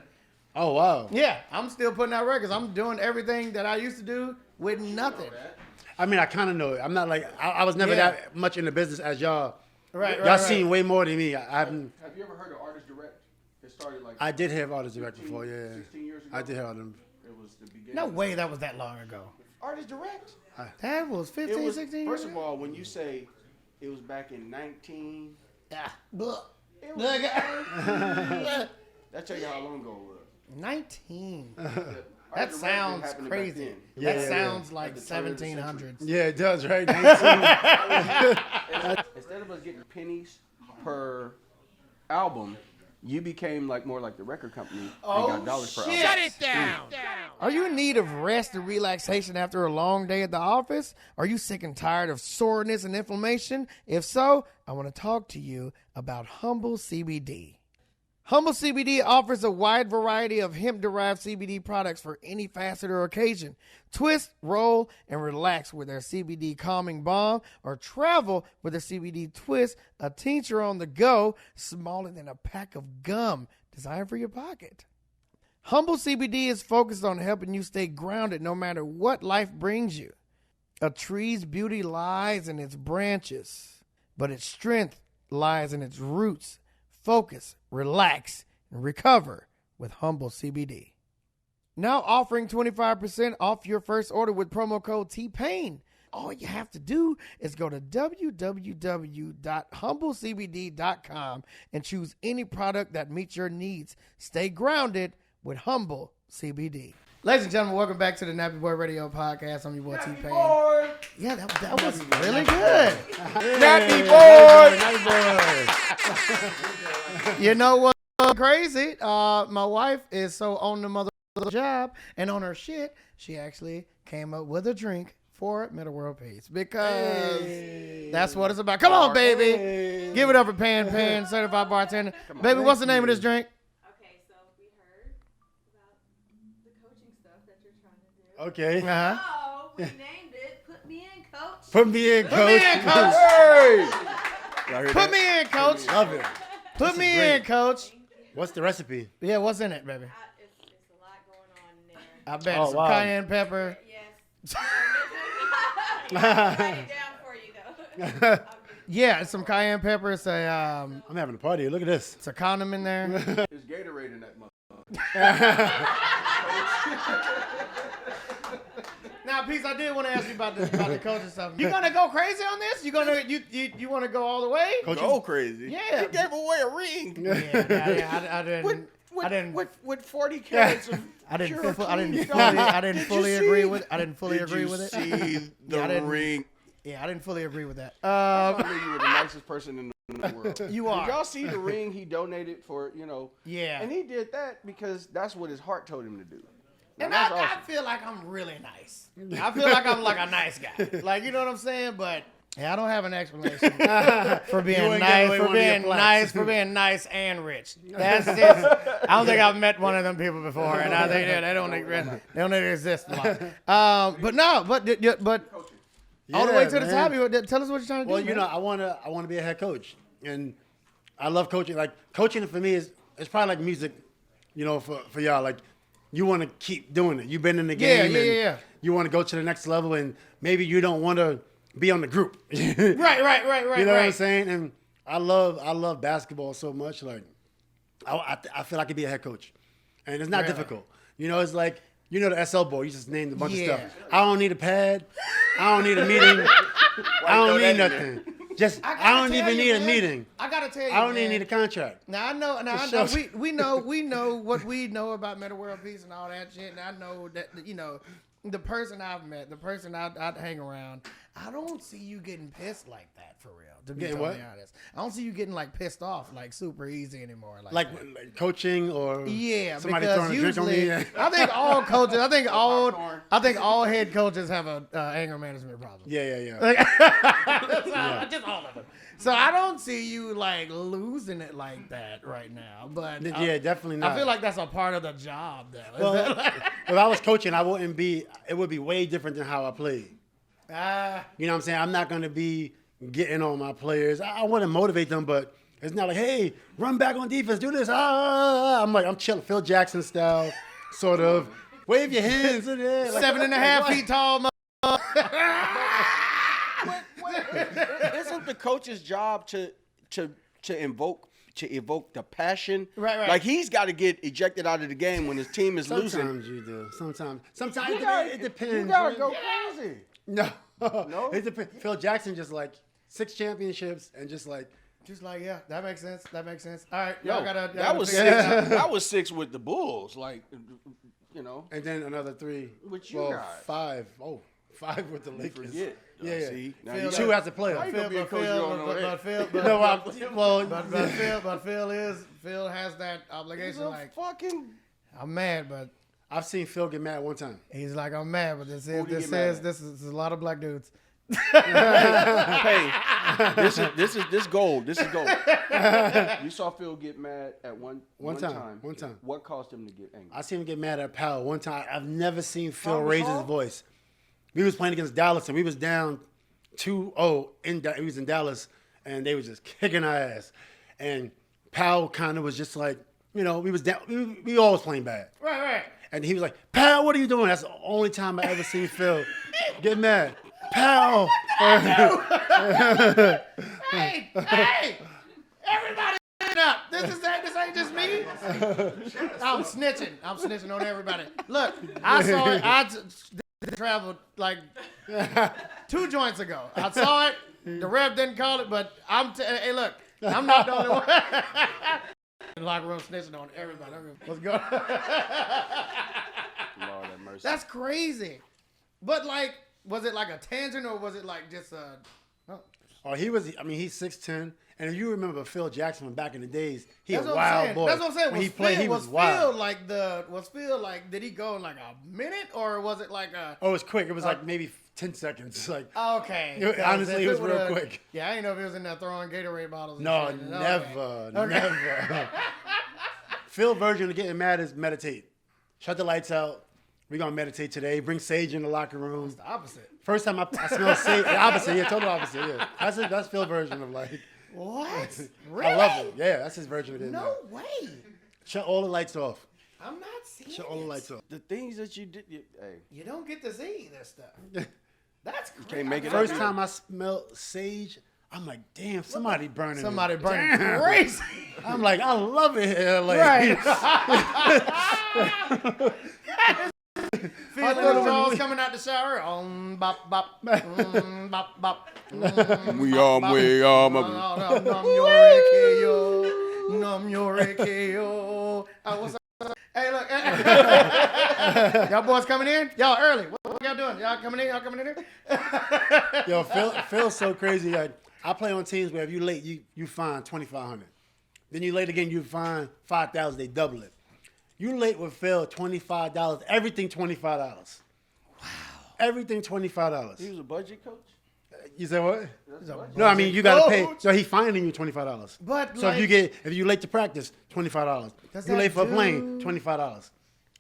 Oh, wow. Yeah, I'm still putting out records. I'm doing everything that I used to do with nothing. I mean, I kind of know it. I'm not like, I was never Yeah. that much in the business as y'all. Right. Y'all seen way more than me. I haven't. Have you ever heard of Artist Direct? It started like I did have artists direct before, yeah. 16 years ago. I did have them. It was the beginning. No way that was that long ago. Artist Direct. That was 15, It was, 16 first years of all, when you say it was back in 19, ago? it was, that tell you how long ago it was. 19. Artist That Direct sounds happened back crazy. then. That sounds like At the turn of the 1700s. Yeah, it does, right? 19. Instead of us getting pennies per album, you became like more like the record company and got dollars per album. Shut it down. Are you in need of rest and relaxation after a long day at the office? Are you sick and tired of soreness and inflammation? If so, I want to talk to you about Humble CBD. Humble CBD offers a wide variety of hemp-derived CBD products for any facet or occasion. Twist, roll, and relax with their CBD calming balm, or travel with their CBD twist, a tincture on the go, smaller than a pack of gum, designed for your pocket. Humble CBD is focused on helping you stay grounded no matter what life brings you. A tree's beauty lies in its branches, but its strength lies in its roots. Focus, relax, and recover with Humble CBD. Now offering 25% off your first order with promo code TPAIN. All you have to do is go to www.humblecbd.com and choose any product that meets your needs. Stay grounded with Humble CBD. Ladies and gentlemen, welcome back to the Nappy Boy Radio Podcast. I'm your boy T-Pain. Yeah, that was really good. Nappy Boy! You know what's crazy? My wife is so on the mother job and on her shit, she actually came up with a drink for Metta World Peace because that's what it's about. Come on, baby. Give it up for Pan, certified bartender. Baby, what's the name of this drink? Okay, so we heard about the coaching stuff that you're trying to do. Okay. Uh-huh. So we named it Put Me In, Coach. Put me in, Put me coach. in, coach. Hey! Put me in, coach. Love it. Put This me is great. in, coach. What's the recipe? Yeah, what's in it, baby? It's a lot going on in there. I bet Oh, some wow. cayenne pepper. Yes. Write it down for you, though. Yeah, it's some cayenne pepper. It's a I'm having a party. Look at this. it's a condom in there. It's Gatorade in that mother. Now, Peace, I did want to ask you about the coaching stuff. You gonna go crazy on this? You want to go all the way? Coach, Go crazy. Yeah. He gave away a ring. Yeah, I didn't. With 40 carats of I didn't pure fully clean agree with it. I didn't fully Did agree you with it. see Yeah, I the didn't- ring? Yeah, I didn't fully agree with that. I knew you were the nicest person in the world. You are. Did y'all see the ring he donated for, Yeah. And he did that because that's what his heart told him to do. Now, And that's I awesome. feel like I'm really nice. I feel like I'm like a nice guy. Like, you know what I'm saying? But yeah, I don't have an explanation for being ain't nice, giving away for one of your being plaques. nice, for being nice and rich. That's just. I don't think I've met one of them people before, and I think they don't exist a lot. But all the way to the man. top. Tell us what you're trying to do. Well, man. I want to be a head coach, and I love coaching. Like coaching for me it's probably like music, for y'all. Like you want to keep doing it. You've been in the game, Yeah. You want to go to the next level, and maybe you don't want to be on the group. Right. You know what I'm saying? And I love basketball so much. Like I feel I could be a head coach, and it's not Really? difficult. You know, it's like the SL board. You just named a bunch of Yeah. stuff. I don't need a pad. I don't need a meeting. I don't need nothing. Just I don't even need a meeting. I gotta tell you, I don't man. even need a contract. Now I know. Now I For know. sure. We know what we know about Metta World Peace and all that shit. And I know that the person I've met, the person I'd hang around. I don't see you getting pissed like that for real. To be Getting totally what? honest, I don't see you getting like pissed off like super easy anymore. Like coaching or somebody because throwing a drink on me. usually I think all coaches. I think all head coaches have a anger management problem. Yeah. Just all of them. So I don't see you like losing it like that right now. But Yeah, definitely not. I feel like that's a part of the job, though. Well, if I was coaching, it would be way different than how I played. You know what I'm saying? I'm not going to be getting on my players. I want to motivate them, but it's not like, hey, run back on defense, do this. I'm chilling, Phil Jackson style, sort of. Wave your hands. Like, 7.5 feet tall. Isn't the coach's job to evoke the passion? Right. Like he's got to get ejected out of the game when his team is losing. Sometimes you do. Sometimes it depends. You gotta right? go crazy. No. No? It depends. Phil Jackson just like 6 championships and just like, Yeah, that makes sense. All right, Yo, y'all gotta. that was figure six. it out. That was 6 with the Bulls. Like, and then another 3. With you guys. 5. Oh, 5 with the Lakers. Forget. Yeah. See, now Phil, you 2 as a player. Why you gonna be a coach you don't know that? Phil has that obligation. He's a Like, fucking. I'm mad, but I've seen Phil get mad one time. he's like, I'm mad, but this Who do you says get mad at? this is a lot of black dudes. Hey, this gold. This is gold. You saw Phil get mad at one time. One time. What caused him to get angry? I seen him get mad at Powell one time. I've never seen Phil Powell raise was his off? voice. We was playing against Dallas, and we was down 2-0. We was in Dallas, and they was just kicking our ass. And Powell kind of was just like, we was down. We always playing bad. Right. And he was like, Powell, what are you doing? That's the only time I ever seen Phil get mad. Powell. Hey, everybody up. This ain't just me. I'm snitching on everybody. Look, I saw it. I traveled like 2 joints ago. I saw it. The ref didn't call it, but hey, look, I'm not the only one. In the locker room snitching on everybody. What's going on? Lord have mercy. That's crazy. But like, was it like a tangent or was it like just a? Oh, he's 6'10", and if you remember Phil Jackson from back in the days, he That's a what I'm wild saying. boy. That's what I'm saying. When Was he played, Phil, he was Phil wild. did he go in like a minute or was it like a? Oh, it was quick. It was like maybe 10 seconds. Like, Okay. honestly, it was real would've- quick. Yeah, I didn't know if he was in there throwing Gatorade bottles. And no, shit. never, Okay. never. Phil's version of getting mad is meditate. Shut the lights out. We're going to meditate today. Bring sage in the locker room. The opposite. First time I smell sage. The opposite. Yeah, total opposite. Yeah. That's Phil's version of like. What? Really? I love it. Yeah, that's his version of getting No mad. way. Shut all the lights off. I'm not serious. Shut all the lights off. The things that you did. Hey, You don't get to see this stuff. That's crazy. can't make it First up. time I smelled sage, I'm like, damn, somebody burning. Somebody it. burning Damn. crazy. I'm like, I love it here. Like, Right. Feeling the jaws coming out the shower. Bop, bop. Bop, bop. We are. Numb your AKO. What's up? Hey, look. Y'all boys coming in? Y'all early. What y'all doing? Y'all coming in? Y'all coming in here? Yo, Phil's so crazy. Like, I play on teams where if you late, you fine $2,500. Then you late again, you fine $5,000. They double it. You late with Phil, $25. Everything $25. Wow. Everything $25. He was a budget coach. You said what? No, I mean you gotta pay. coach. So he fining you $25. But so like, if you late to practice, $25. Does You that late for a do- plane, $25.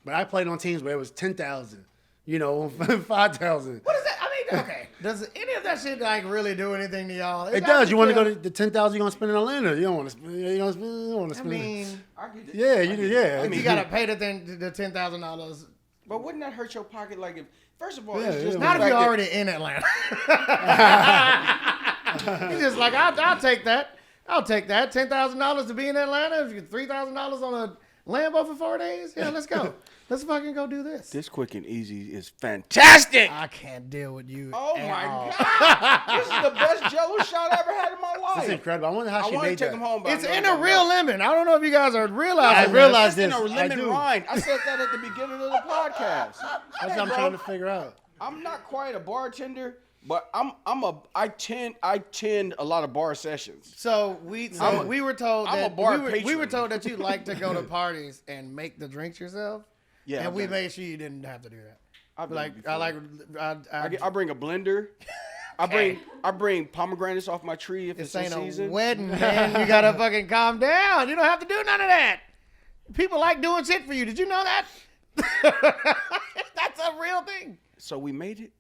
But I played on teams where it was 10,000. 5,000. what is that? I mean, okay. Does any of that shit like really do anything to y'all? It does. You want to go to the 10,000 you're gonna spend in Atlanta. You don't want to spend. You don't want to I spend. mean, I get it. Yeah, you do. Yeah. you gotta pay the $10,000. But wouldn't that hurt your pocket? Like, if first of all, Yeah, it's just yeah. the Not if fact you're that- already in Atlanta. He's just like, I'll take that. I'll take that. $10,000 to be in Atlanta. If you get $3,000 on a Lambo for 4 days, yeah, let's go. Let's fucking go do this. This Quick and Easy is fantastic. I can't deal with you. Oh at my all. God. This is the best Jello shot I ever had in my life. That's incredible. I wonder how she want to made take that. him home. But It's I know in I a don't real know. lemon. I don't know if you guys are realizing. I this. realize It's this. in a lemon I do. rind. I said that at the beginning of the podcast. That's what I'm trying to figure out. I'm not quite a bartender, but I tend a lot of bar sessions. So we were told I'm a that bar we were patron. told that you like to go to parties and make the drinks yourself. Yeah, and I've we done made sure you didn't have to do that. I've done it I before. I bring a blender. I bring pomegranates off my tree if This it's in ain't season. a wedding, man. You gotta fucking calm down. You don't have to do none of that. People like doing shit for you. Did you know that? That's a real thing. So we made it.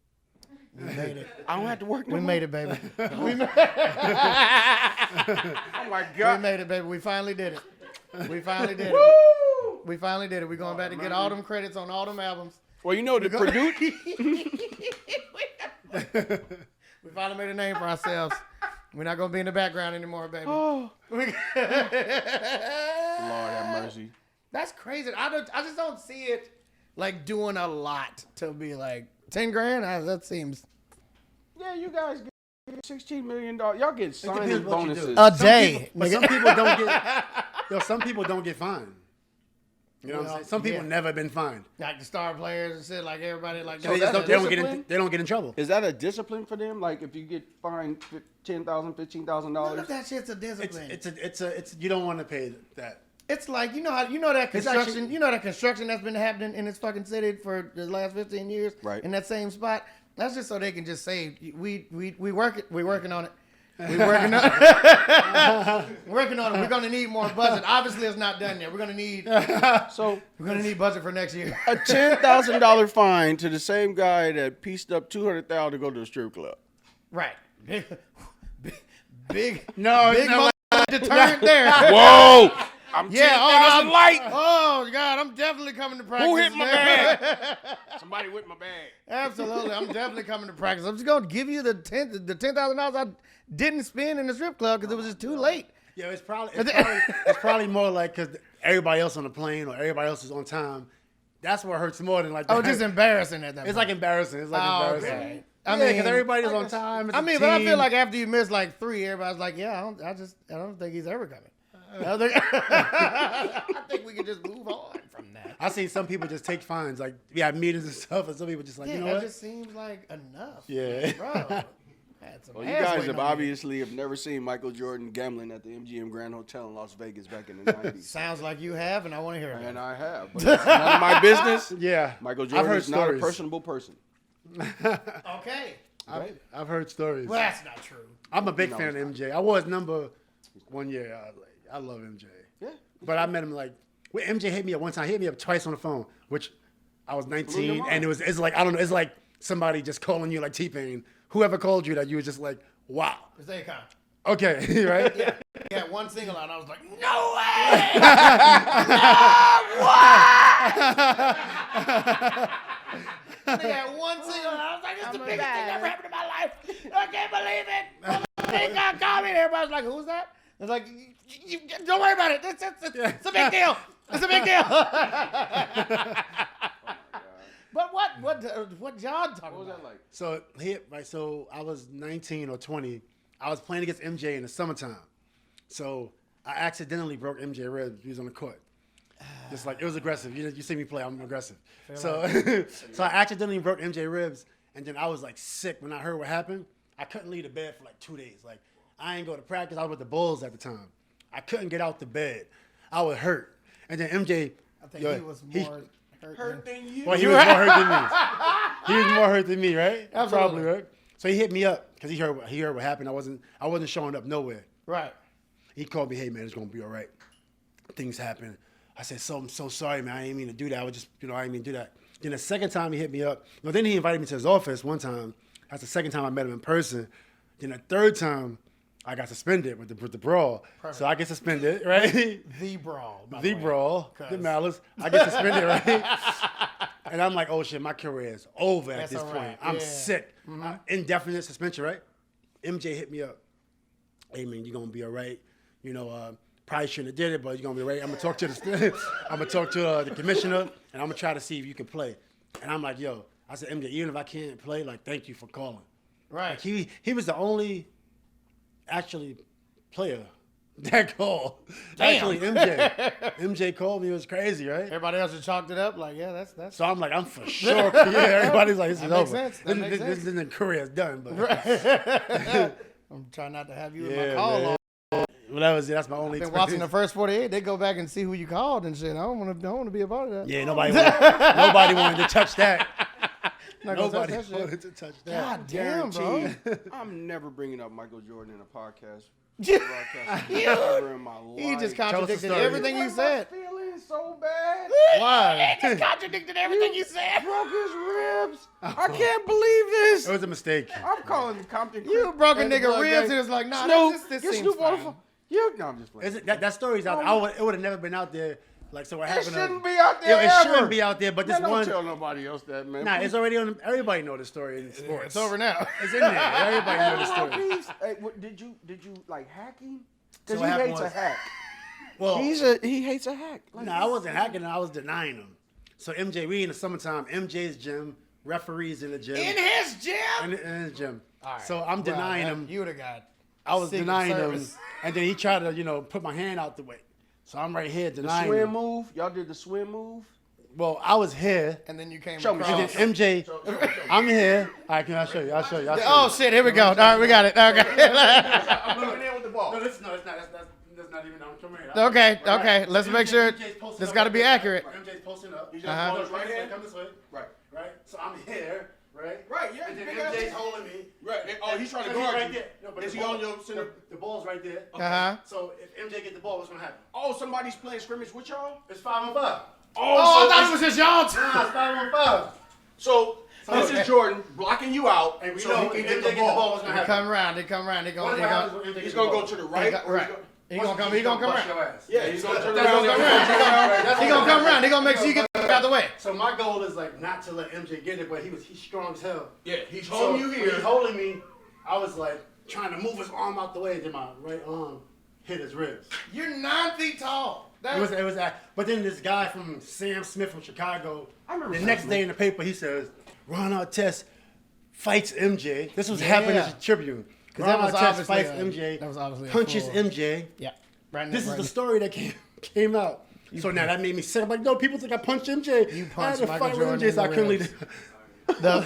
We made it. I don't have to work. We made it, baby. Oh my We God. made it, baby. We finally did it. We finally did it. Woo! We finally did it. We're going back to get all them credits on all them albums. Well, you know the produce. We finally made a name for ourselves. We're not gonna be in the background anymore, baby. Oh, Lord have mercy. That's crazy. I just don't see it like doing a lot to be like 10 grand. That seems Yeah, you guys get $16 million. Y'all get signing depends what you do. bonuses. a day. But some people don't get. Some people don't get fined. You know what I'm saying? Some people yeah. never been fined. Like the star players and shit. Like everybody. Like They, that's they don't get discipline? they don't get in trouble. Is that a discipline for them? Like if you get fined $10,000, None of $15,000? that shit's a discipline. It's you don't want to pay that. It's like that construction. actually- You know that construction that's been happening in this fucking city for the last 15 years. Right. In that same spot. That's just so they can just save. We work it. We're working on it. We're working on it. Working on it. We're gonna need more budget. Obviously, it's not done yet. We're gonna need budget for next year. A $10,000 fine to the same guy that pieced up $200,000 to go to a strip club. Right. Big No, deterrent there. Whoa! I'm Yeah. $10,000 light. Oh God, I'm definitely coming to practice. Who hit my man. bag? Somebody whipped my bag. Absolutely, I'm definitely coming to practice. I'm just gonna give you the $10,000 I didn't spend in the strip club because it was just too late. Yeah, it's probably more like because everybody else on the plane or everybody else is on time. That's what hurts more than like. Oh, just embarrassing at that point. It's like embarrassing. It's like Oh, embarrassing. okay. I mean, because everybody's on time. It's a but I feel team. like after you miss like 3, everybody's like, yeah, I don't think he's ever coming. I think we can just move on from that. I see some people just take fines, like meetings and stuff, and some people just like, Yeah, you know that what? just seems like enough. Yeah. Bro. Had some Well, you ass guys waiting have on you. obviously have never seen Michael Jordan gambling at the MGM Grand Hotel in Las Vegas back in the 90s. Sounds like you have, and I want to hear And it. I have. But it's none of my business. Yeah. Michael I've Jordan heard is not a stories. personable person. Okay. I've heard stories. Well, that's not true. I'm a big fan of MJ. I was number 1 year. I love MJ. Yeah. But I met him like, when MJ hit me up one time. He hit me up twice on the phone, which I was 19, and it's like, I don't know, it's like somebody just calling you like T-Pain. Whoever called you that you were just like, wow. It's Akon. Okay, right? Yeah. He had one single out, and I was like, no way! He had one single out, I was like, it's the biggest thing ever happened in my life. I can't believe it. Akon called me, and everybody's like, who's that? I was like, don't worry about it. It's a big deal. It's a big deal. But what John talking What was about? that like? So I was 19 or 20. I was playing against MJ in the summertime. So I accidentally broke MJ ribs. He was on the court. Just like, it was aggressive. You see me play, I'm aggressive. So so I accidentally broke MJ ribs, and then I was like sick when I heard what happened. I couldn't leave the bed for like 2 days. Like, I ain't go to practice. I was with the Bulls at the time. I couldn't get out the bed. I was hurt. And then MJ, I think he was more hurt Than you. well, he was more hurt than me. He was more hurt than me, right? Absolutely. Probably, right? So he hit me up because he heard what happened. I wasn't showing up nowhere. Right. He called me, hey man, it's gonna be all right. Things happen. I said, I'm so sorry, man. I didn't mean to do that. I was just, I didn't mean to do that. Then the second time he hit me up, then he invited me to his office one time. That's the second time I met him in person. Then the third time, I got suspended with the brawl. Perfect. So I get suspended, right? The brawl. by The way. brawl, the 'Cause- malice. I get suspended, right? And I'm like, oh shit, my career is over at That's this all point. right. I'm Yeah. sick. Indefinite suspension, right? MJ hit me up. Hey man, you gonna be all right. Probably shouldn't have did it, but you're gonna be ready. I'm gonna talk to the commissioner, and I'm gonna try to see if you can play. And I'm like, yo, I said, MJ, even if I can't play, like, thank you for calling. Right. Like, he was the only actually player that called. Damn. Actually, MJ called me. It was crazy, right? Everybody else just chalked it up like, yeah, that's. So I'm like, I'm for sure. Yeah, everybody's like, this is That makes over. sense. That makes This sense. isn't career's done, but I'm trying not to have you in Yeah, my call man. log. well, that's my only. Been watching the first 48. They go back and see who you called and shit. I don't want to be a part of that. Yeah, nobody wanted to touch that. Not gonna touch Nobody that shit. wanted to touch that. God damn, bro. I'm never bringing up Michael Jordan in a podcast. Yeah. Broadcast ever in my life. He just Tell us the contradicted story. everything you said. Feeling so bad. Why? He just contradicted everything you said. Broke his ribs. I can't believe this. It was a mistake. I'm calling Compton. You broke a and the nigga Blood ribs Gang. and was like, nah, Snoop, this get seems Snoop on the fine. phone. No, I'm just playing. That story's out. It would have never been out there. Like, so what It happened? shouldn't be out there It ever. shouldn't be out there. But this Man, don't one, tell nobody else that, man. it's already on. Everybody know the story in sports. It's over now. It's in there. Everybody know the story. Hey, what, did you like hacking? So Because what he happened hates a was- hack. Well, He hates a hack. no, I wasn't hacking. I was denying him. So we in the summertime. MJ's gym, referees in the gym. In his gym? in his gym. All right. So I'm denying Well, him. You would have got. I was Secret denying Service. him, and then he tried to, put my hand out the way. So I'm right here The denying swim him. move. Y'all did the swim move. Well, I was here, And then you came Show me, across. and then MJ, I'm here. All right, I'll show you. Oh, shit. Here we go. All right, we got it. Okay. I'm coming in with the ball. No, it's not. That's not even on camera. Okay. Let's make sure. This got to be accurate. MJ's posting up. You just Uh-huh. hold his right hand. Come this way. Right. Right. So I'm here. Right. Right, yeah, And then big ass- MJ's holding me. Right. Oh, he's trying to He's guard right you. there. No, but Is the he ball- on your center? The ball's right there. Uh-huh. So if MJ get the ball, what's gonna happen? Oh, somebody's playing scrimmage with y'all? It's 5-on-5. Oh, I thought it was just y'all two. Nah, it's 5-on-5. So this is Jordan blocking you out And we so know he if can MJ get the ball. what's gonna They happen? come around. They come around. They What go. happens when MJ gets He's the gonna ball? go to the right. Right. He gonna come. He gonna come Bust around. your ass. Yeah, he's gonna turn That's around. what's gonna happen. He gonna come around. He gonna make sure you get out the way. So my goal is like not to let MJ get it, but he's strong as hell. Yeah, he's So holding you when here. he's holding me, I was like trying to move his arm out the way, then my right arm hit his ribs. You're 9 feet tall. It was but then this guy from Sam Smith from Chicago, I remember the Sam next Smith. day in the paper he says, Ron Artest fights MJ. This was happening as a Tribune. that Ron was Artest obviously fights a- MJ, that was obviously a punches full- MJ. Yeah. Right. This is the story that came out. So now that made me sick. I'm like, no, people think I punched MJ. You I punched had to Michael fight with Jordan MJ, so I in the couldn't ribs. leave.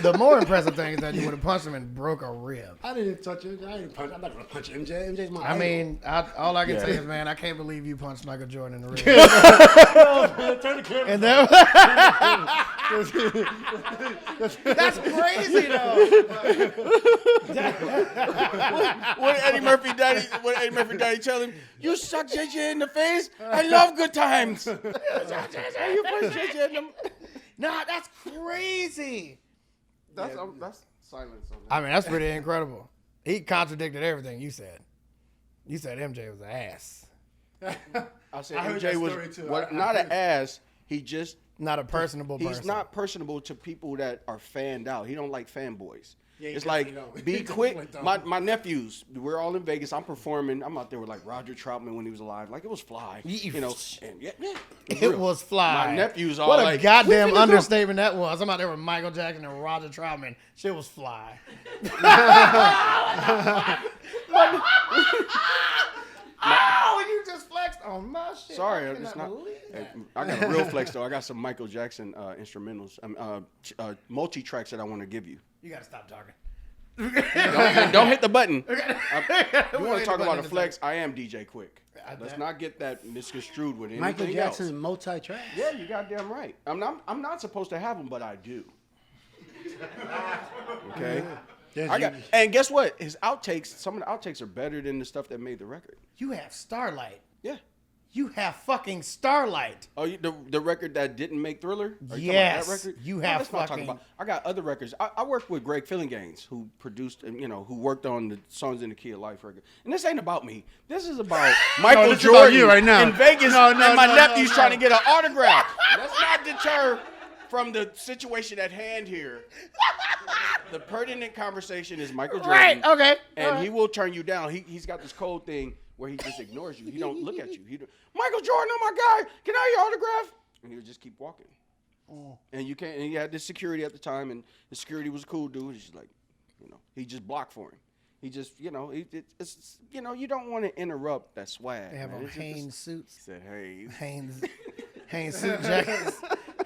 The more impressive thing is that you would have punched him and broke a rib. I didn't touch MJ. I didn't punch. I'm not gonna punch MJ. MJ's my. I mean, all I can say is, man, I can't believe you punched Michael Jordan in the rib. turn the camera. And then, that's crazy though. What did Eddie Murphy Daddy tell him? You suck JJ in the face. I love good times. You punch JJ in the. Nah, that's crazy. That's silence on that. I mean, that's pretty incredible. He contradicted everything you said. You said MJ was an ass, I said I heard that MJ was story, too. not an ass. He just not a personable person. he's not personable to people that are fanned out. He don't like fanboys. Yeah, he It's like definitely don't. be He definitely quick. don't. My nephews, we're all in Vegas. I'm performing. I'm out there with like Roger Troutman when he was alive. Like it was fly, you know. And yeah, It real. was fly. My nephews all What a like, goddamn "We finna go." understatement that was. I'm out there with Michael Jackson and Roger Troutman. Shit was fly. Oh, you just flexed on my shit. Sorry, I it's cannot not. believe Hey, that. I got a real flex though. I got some Michael Jackson instrumentals, multi tracks that I want to give you. You gotta stop talking. Don't hit the button. We You want hit to the talk button about a in a flex? I am DJ Quik. I- Let's not get that misconstrued with anything Michael Jackson else. is multi-track. Yeah, you goddamn right. I'm not supposed to have them, but I do. Okay. And guess what? His outtakes, some of the outtakes are better than the stuff that made the record. You have Starlight. Yeah. You have fucking Starlight. Oh, the record that didn't make Thriller? Are you Yes, talking about that record? you No, have that's what I'm talking fucking- about. I got other records. I worked with Greg Fillinganes, who produced and who worked on the Songs in the Key of Life record. And this ain't about me. This is about Michael this is about Jordan you right now. in Vegas No, and my no, nephew's no. trying to get an autograph. Let's not deter from the situation at hand here, the pertinent conversation is Michael Jordan. Right. Okay. And he will turn you down. He's got this cold thing where he just ignores you. He don't look at you. Michael Jordan, oh my God, can I have your autograph? And he'll just keep walking. And you can't. And he had this security at the time, and the security was a cool dude. He's just like, he just blocked for him. He just, it's you don't want to interrupt that swag. They have man. on Hanes suits. He said, hey. Hanes suit jackets.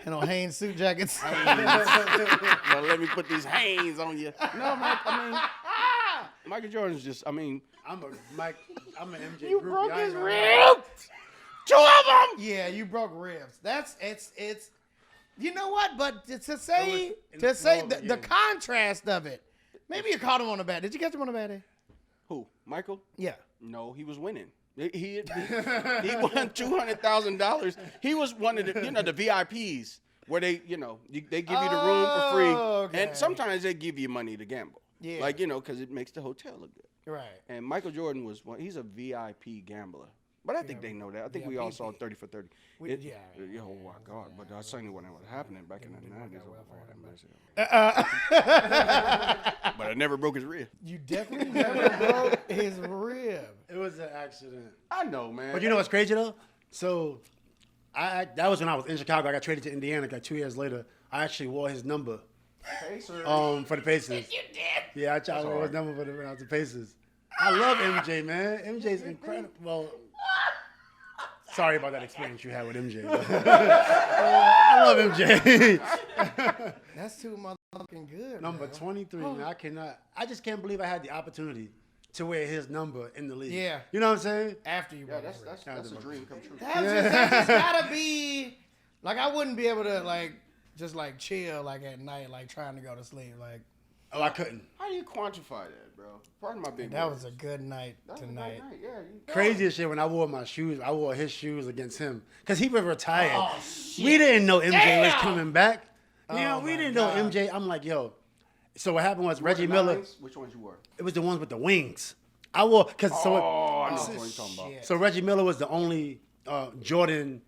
And on Hanes suit jackets. Now let me put these Hanes on you. No, man, Michael Jordan's just, I'm an MJ. You groupie. broke I his ain't ribs. 2 of them. Yeah, you broke ribs. It's. You know what? But to say the contrast of it. Maybe you caught him on a bad. Did you catch him on a bad day? Who? Michael? Yeah. No, he was winning. He won $200,000. He was one of the the VIPs where they give you the room for free, okay. and sometimes they give you money to gamble. Yeah. Like because it makes the hotel look good. Right. And Michael Jordan he's a VIP gambler. But I think they know that. I think we all saw 30 for 30. Oh my God! But I certainly wasn't what happening back in the 90s. But I never broke his rib. You definitely never broke his rib. It was an accident. I know, man. But you know what's crazy though? So, that was when I was in Chicago. I got traded to Indiana. Like 2 years later, I actually wore his number. For the Pacers. You did. Yeah, I wore his number when I was the Pacers. I love MJ, man. MJ's incredible. Well. Sorry about that experience you had with MJ. I love MJ. That's too motherfucking good. Number 23, man. I just can't believe I had the opportunity to wear his number in the league. Yeah. You know what I'm saying? After you broke that's a dream come true. That just gotta be, like, I wouldn't be able to, just chill, at night, trying to go to sleep, Oh, I couldn't. How do you quantify that, bro? Pardon my big That words. was a good night tonight. Craziest shit when I wore my shoes. I wore his shoes against him because he was retired. Oh, shit. We didn't know MJ was coming back. We didn't know MJ. I'm like, yo. So what happened was Reggie Miller. Which ones you wore? It was the ones with the wings. I wore I know what you're talking about. So Reggie Miller was the only Jordan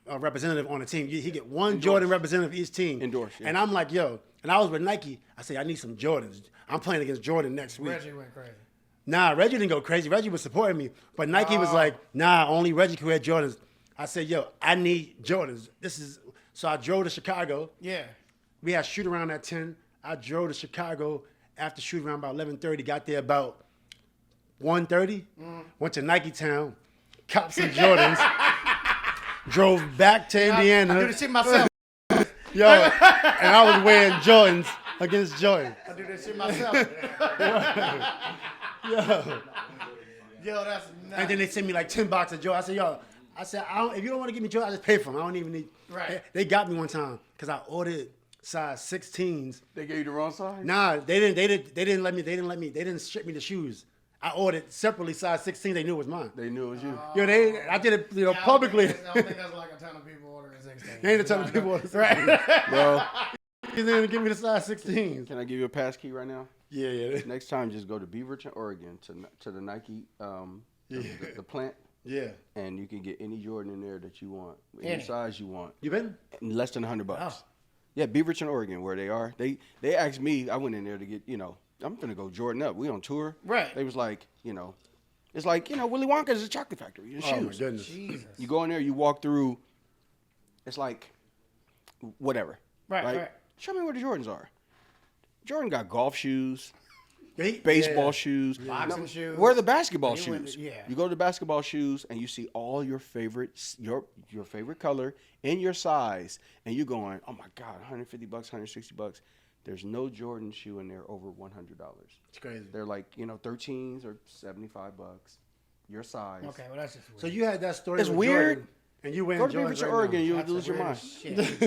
representative on the team. He get one Jordan representative each team. Endorsed, yeah. And I'm like, yo. And I was with Nike. I said, I need some Jordans. I'm playing against Jordan next week. Reggie went crazy. Nah, Reggie didn't go crazy. Reggie was supporting me. But Nike was like, nah, only Reggie can wear Jordans. I said, yo, I need Jordans. So I drove to Chicago. Yeah. We had shoot around at 10. I drove to Chicago after shoot around about 11:30. Got there about 1:30. Went to Nike Town. Copped some Jordans. Drove back to Indiana. I do the shit myself. Yo, and I was wearing Jordans against Jordan. I do that shit myself. Yo, that's nuts. And then they sent me like $10 of Jordan. I said, if you don't want to give me Jordan, I just pay for them. I don't even need. Right. They got me one time because I ordered size 16s. They gave you the wrong size? Nah, they didn't let me. They didn't ship me the shoes. I ordered separately size 16. They knew it was mine. They knew it was you. I did it, publicly. I don't think that's like a ton of people ordering 16. They ain't a ton of people ordering 16. Bro, They didn't give me the size 16s. can I give you a pass key right now? Yeah. Next time, just go to Beaverton, Oregon, to the Nike, the plant. Yeah. And you can get any Jordan in there that you want, any size you want. You been? Less than $100. Oh. Yeah, Beaverton, Oregon, where they are. They asked me. I went in there to get. I'm gonna go Jordan up. We on tour. Right. They was like, it's like Willy Wonka's a chocolate factory. Oh my goodness. Jesus. You go in there, you walk through. It's like, whatever. Right. Show me where the Jordans are. Jordan got golf shoes, Yeah. baseball shoes, Boxing shoes. Where are the basketball You went shoes? to- yeah. You go to the basketball shoes and you see all your favorites, your favorite color in your size, and you're going, oh my God, $150, $160. There's no Jordan shoe in there over $100. It's crazy. They're like 13s or $75. Your size. Okay, well that's just weird. So you had that story. It's with weird. Jordan, and you went Go to Jordans Beaverton, right Oregon, now. you would That's lose your weird mind. as shit.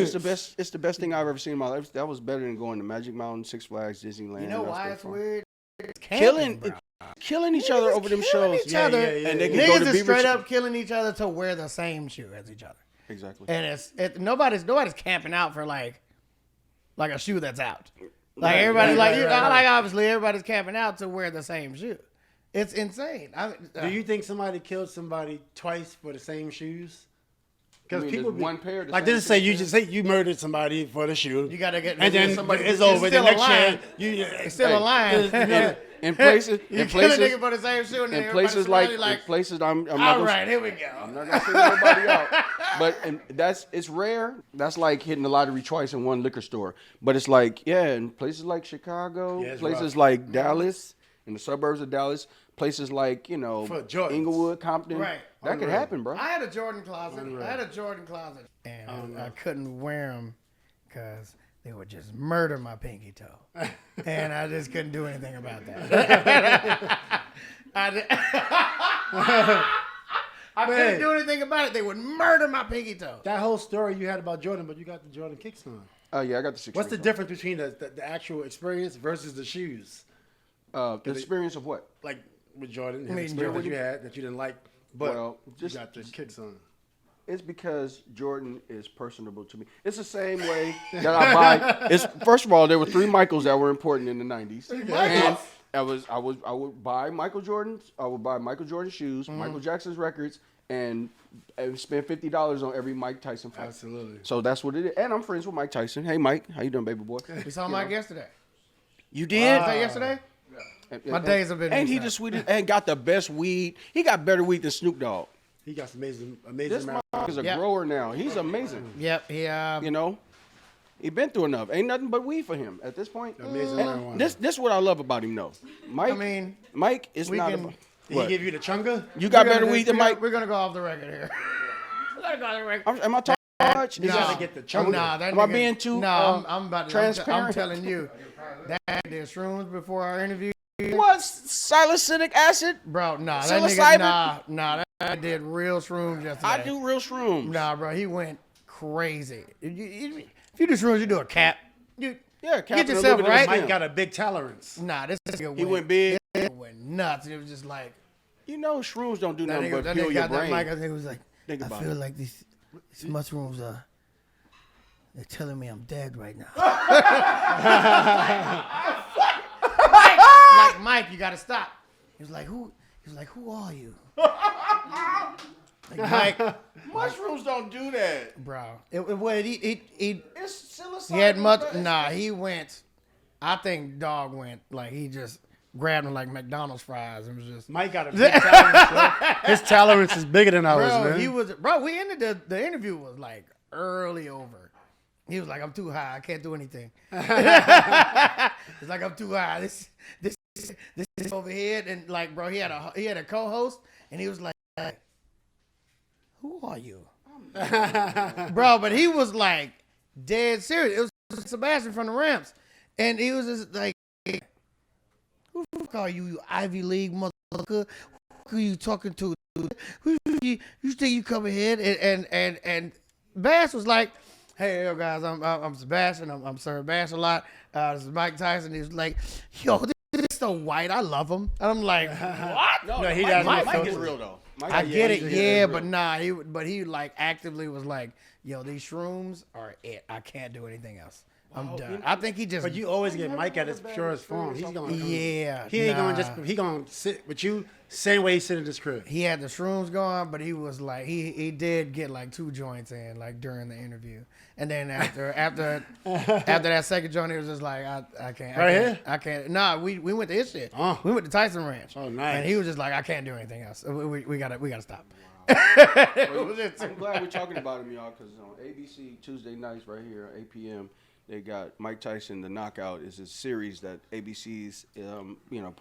It's the best thing I've ever seen in my life. That was better than going to Magic Mountain, Six Flags, Disneyland. You know That's why so it's fun. weird? It's Killing, camping, bro. killing each other over them killing shows. each other. And they can go Niggas to is straight Beaverton. up killing each other to wear the same shoe as each other. Exactly. And nobody's camping out for like a shoe that's out. Like Right, everybody, right. obviously everybody's camping out to wear the same shoe. It's insane. Do you think somebody killed somebody twice for the same shoes? Because people there's one pair. like this. Say you murdered somebody for the shoe. You gotta get and then somebody. it's over. The next year, it's still a line. In places, You kill a nigga for the same shoe, and then in places like I'm not all gonna, right, here we go. I'm not gonna say nobody out, but it's rare. That's like hitting the lottery twice in one liquor store. But it's like in places like Chicago, places like Dallas, in the suburbs of Dallas, places like Inglewood, Compton. Right. That could happen, bro. I had a Jordan closet. And I couldn't wear them because they would just murder my pinky toe. And I just couldn't do anything about that. I couldn't do anything about it. They would murder my pinky toe. That whole story you had about Jordan, but you got the Jordan kicks on. Oh yeah, I got the 6. What's the difference between the actual experience versus the shoes? The experience of what? Like with Jordan, the experience that you had that you didn't like, but you got the kicks on. It's because Jordan is personable to me. It's the same way that I buy. First of all, there were 3 Michaels that were important in the 90s. And I would buy Michael Jordans. I would buy Michael Jordan shoes, Michael Jackson's records, and spend $50 on every Mike Tyson fight. Absolutely. So that's what it is. And I'm friends with Mike Tyson. Hey, Mike, how you doing, baby boy? We saw Mike yesterday. You did? Was that yesterday? My days have been. And he the sweetest. And got the best weed. He got better weed than Snoop Dogg. He got some amazing. This motherfucker's a grower now. He's amazing. Yep. He been through enough. Ain't nothing but weed for him at this point. Amazing. And this is what I love about him, though. Mike is not. Did he give you the chunga? You got better weed than Mike. We're gonna go off the record here. Am I talking too much? You gotta get the chunga. Am I being too I'm about to. transparent? I'm telling you, that did shrooms before our interview. What? Salicylic acid? Bro, that Psilocybin? nigga, that did real shrooms yesterday. I do real shrooms. Nah, bro, he went crazy. If you do shrooms, you do a cap. Cap. Get yourself right. Mike got a big tolerance. Nah, this nigga He went big. It went nuts. It was just like shrooms don't do nothing but that fuel nigga your got that brain. mic. I think it was like, Think I about feel it. like these mushrooms they're telling me I'm dead right now. like Mike, you gotta stop. He was like, who are you? Like Mike, Mushrooms don't do that. bro. It's It's psilocybin. he had much. Nah, he went. I think dog went like he just grabbed him like McDonald's fries and was just. Mike got a big tolerance. Bro. His tolerance is bigger than ours, man. He was. Bro, we ended the interview was like early over. He was like, I'm too high. I can't do anything. It's like I'm too high. This is over here, and like, bro, he had a co-host, and he was like, who are you, bro? But he was like dead serious. It was Sebastian from the Ramps, and he was just like, who the fuck are you Ivy League motherfucker? Who are you talking to? Who you think you come ahead? And Bass was like, hey, yo, guys, I'm Sebastian. I'm Sir Bass a lot. This is Mike Tyson. He was like, yo, this is so white. I love him. And I'm like, what? No, he Mike doesn't. is real though. I get it, but nah. He like actively was like, yo, these shrooms are it. I can't do anything else. I'm done. I think he just. But you always get Mike at his purest form. He's gonna. Yeah. He ain't he gonna sit with you same way he sit in his crib. He had the shrooms going, but he was like, he did get like 2 joints in like during the interview, and then after that second joint, he was just like, I can't. Here? I can't. Nah, we went to his shit. We went to Tyson Ranch. Oh, nice. And he was just like, I can't do anything else. We gotta stop. I'm glad we're talking about him, y'all, because on ABC Tuesday nights right here at 8 p.m. they got Mike Tyson, The Knockout is a series that ABC's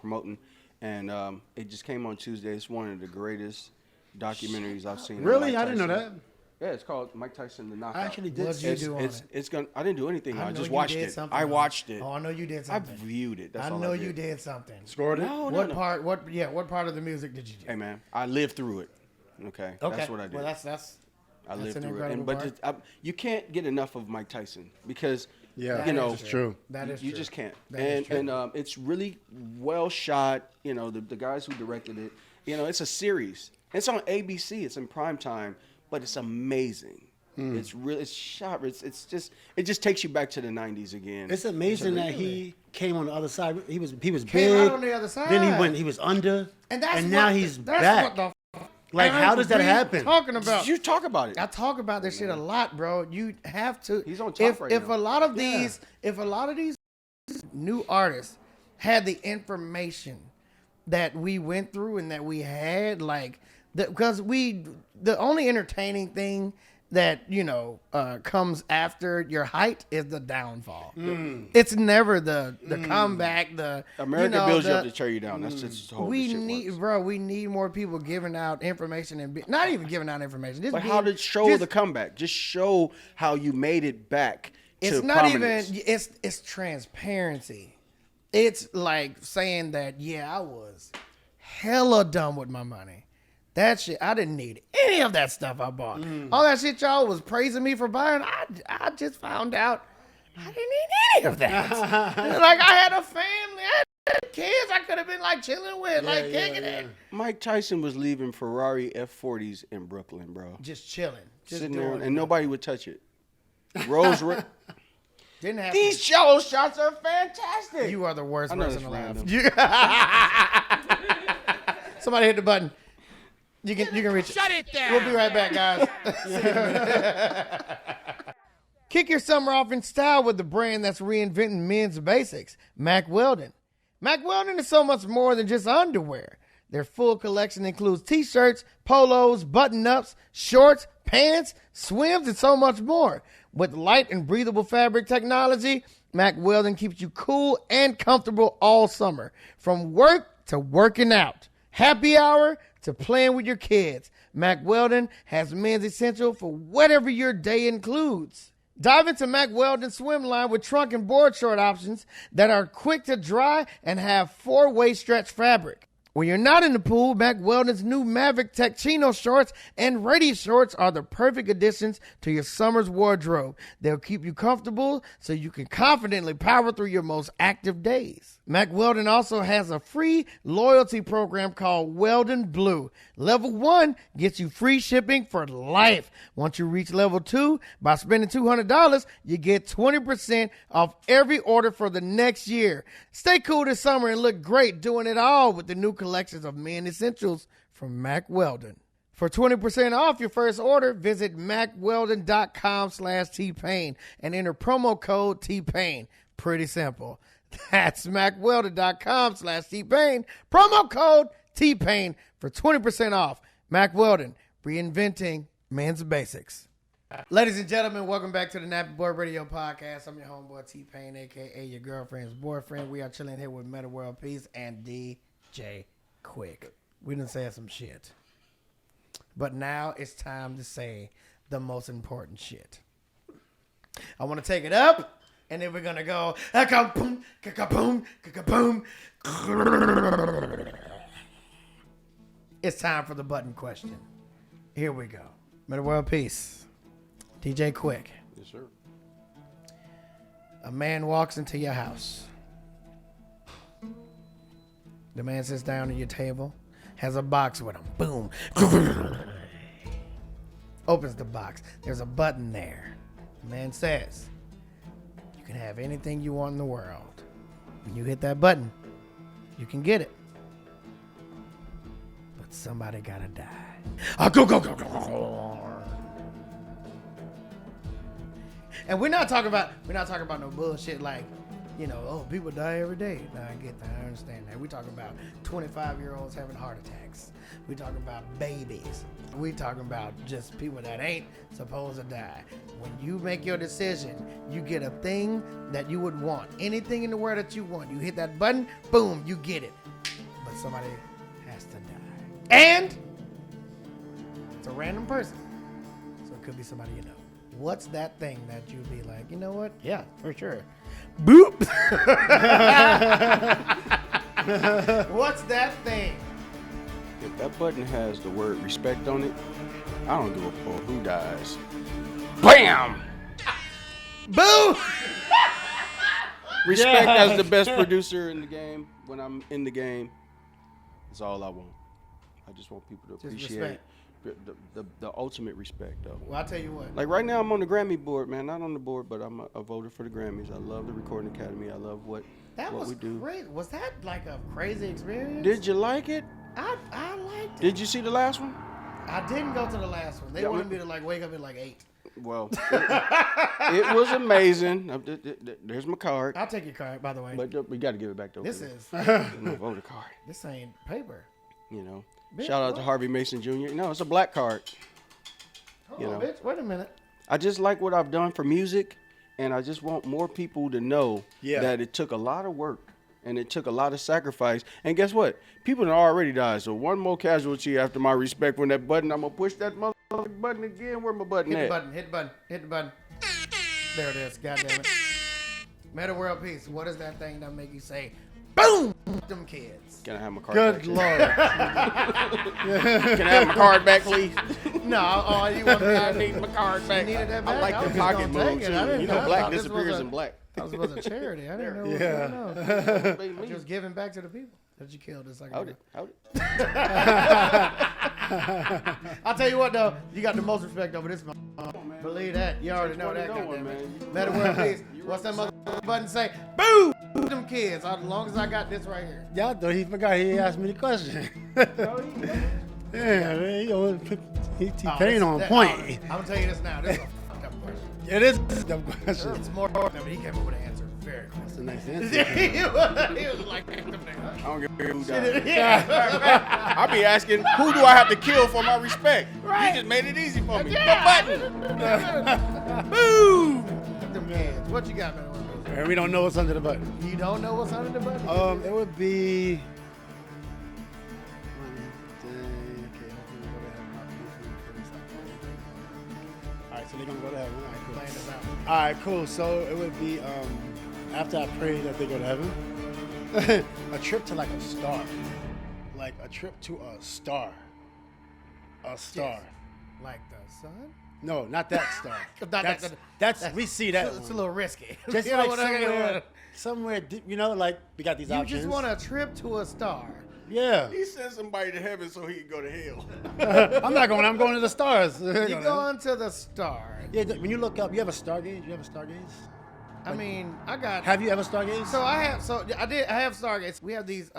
promoting, and it just came on Tuesday. It's one of the greatest documentaries I've seen. Really? I didn't know that. Yeah, it's called Mike Tyson, The Knockout. I actually did. What'd you do on it? I didn't do anything. I know just you watched did it. something I on it. watched it. Oh, I know you did I something. viewed it. That's I all know I did. you did something. Scored it. What part? What part of the music did you do? Hey man, I lived through it. Okay, that's what I did. Well, that's I lived an through it. incredible But part. you can't get enough of Mike Tyson because Yeah, it's true. That is you true. just can't. That is true. And it's really well shot. The guys who directed it. It's a series. It's on ABC. It's in prime time, but it's amazing. It's sharp. It just takes you back to the 90s again. It's amazing that he came on the other side. He was Came big. out on the other side. Then he was under, And that's now what- he's that's back. What Like, how does that happen? Talking about. You talk about it. I talk about this shit a lot, bro. You have to. He's on top right if now. a lot of these new artists had the information that we went through and that we had, like, because the only entertaining thing that comes after your height is the downfall. It's never the comeback. The America builds you up to tear you down. That's just the whole we shit need, works. bro. We need more people giving out information and not even giving out information. Just But being- how to show just- the comeback? Just show how you made it back. It's to not prominence. even. It's transparency. It's like saying that I was hella dumb with my money. That shit, I didn't need any of that stuff I bought. All that shit y'all was praising me for buying, I just found out I didn't need any of that. Like, I had a family, I had kids I could have been like chilling with, kicking it. Mike Tyson was leaving Ferrari F40s in Brooklyn, bro. Just chilling. Just Sitting doing there, it. and nobody would touch it. Rose Didn't have These to. jello shots are fantastic. You are the worst I know person it's alive. random. Somebody hit the button. You can reach it. Shut it down. We'll be right back, guys. Kick your summer off in style with the brand that's reinventing men's basics, Mack Weldon. Mack Weldon is so much more than just underwear. Their full collection includes t-shirts, polos, button-ups, shorts, pants, swims, and so much more. With light and breathable fabric technology, Mack Weldon keeps you cool and comfortable all summer. From work to working out, happy hour to playing with your kids, Mack Weldon has men's essential for whatever your day includes. Dive into Mack Weldon's swim line with trunk and board short options that are quick to dry and have 4-way stretch fabric. When you're not in the pool, Mack Weldon's new Maverick Tech Chino shorts and Ready shorts are the perfect additions to your summer's wardrobe. They'll keep you comfortable so you can confidently power through your most active days. Mack Weldon also has a free loyalty program called Weldon Blue. Level 1 gets you free shipping for life. Once you reach level 2, by spending $200, you get 20% off every order for the next year. Stay cool this summer and look great doing it all with the new collections of men essentials from Mack Weldon. For 20% off your first order, visit MackWeldon.com/T-Pain and enter promo code T-Pain. Pretty simple. That's MackWeldon.com/T-Pain. Promo code T-Pain for 20% off. Mack Weldon, reinventing men's basics. Ladies and gentlemen, welcome back to the Nappy Boy Radio Podcast. I'm your homeboy T-Pain, a.k.a. your girlfriend's boyfriend. We are chilling here with Metta World Peace and DJ Quik. We done said some shit. But now it's time to say the most important shit. I want to take it up, and then we're going to go, ka-boom, ka-boom, ka-boom. It's time for the button question. Here we go. Metta World Peace. DJ Quik. Yes, sir. A man walks into your house. The man sits down at your table, has a box with him. Boom. Opens the box. There's a button there. The man says, you can have anything you want in the world. When you hit that button, you can get it. But somebody gotta die. Go. And we're not talking about no bullshit like, people die every day. Nah, I get that. I understand that. We're talking about 25-year-olds having heart attacks. We're talking about babies. We're talking about just people that ain't supposed to die. When you make your decision, you get a thing that you would want. Anything in the world that you want. You hit that button, boom, you get it. But somebody has to die. And it's a random person. So it could be somebody you know. What's that thing that you'd be like, you know what? Yeah, for sure. Boop. What's that thing? If that button has the word respect on it, I don't give a fuck who dies. Bam! Boo! Respect as the best producer in the game. When I'm in the game, that's all I want. I just want people to appreciate respect. the ultimate respect, though. Well, I'll tell you what. Like right now, I'm on the Grammy board, man. Not on the board, but I'm a voter for the Grammys. I love the Recording Academy. I love what was we do. crazy. Was that like a crazy experience? Did you like it? I liked it. Did you see the last one? I didn't go to the last one. They wanted me to like wake up at like 8. Well, it was amazing. There's my card. I'll take your card, by the way. But we got to give it back to This is. my voter card. This ain't paper. You know. Shout out to Harvey Mason Jr. No, it's a black card. Hold on, bitch. Wait a minute. I just like what I've done for music, and I just want more people to know that it took a lot of work and it took a lot of sacrifice. And guess what? People have already died. So one more casualty after my respect for that button. I'm gonna push that motherfucking button again. Where my button at? Hit the button. There it is. God damn it. Metta World Peace. What is that thing that make you say, boom, them kids? Can I have my card Good back? Lord. Can I have my card back, please? No, all you want I need my card back. needed that I back? like I the was just pocket gonna move take it. I too. didn't You know. know, I black thought this disappears was in black. That was a charity. I didn't know what was going on. Just giving back to the people that you killed. This Hold it. I'll tell you what though, you got the most respect over this one. Believe that. You already know that, goddammit. Metta World Peace. What's that motherfucking button say? Boom! Them kids. As long as I got this right here. Y'all thought he forgot he asked me the question. Yeah, man, he T-Pain on point. I'm gonna tell you this now. This is a fucked up question. It is a dumb question. It's more but he came up with an answer very quick. That's a nice answer. he was like, I don't give a who died. yeah. I be asking, who do I have to kill for my respect? Right. You just made it easy for me. Yeah. The button. Boom! Them kids. What you got, man? And we don't know what's under the button. You don't know what's under the button? It would be. Alright, so they're gonna go to heaven. Playing this out. Alright, cool. So it would be after I pray that they go to heaven, a trip to like a star. Like a trip to a star. A star. Like the sun? No, not that star. That's- that's we see that. It's a little risky. Just You know like what I mean? somewhere, you know, like we got these You options. just want a trip to a star. Yeah. He sent somebody to heaven so he could go to hell. I'm not going. I'm going to the stars. You going to the star. Yeah. When you look up, you have a Stargaze. You have a Stargaze. I mean, I got. Have you ever Stargaze? So I have. So I did. I have Stargaze. We have these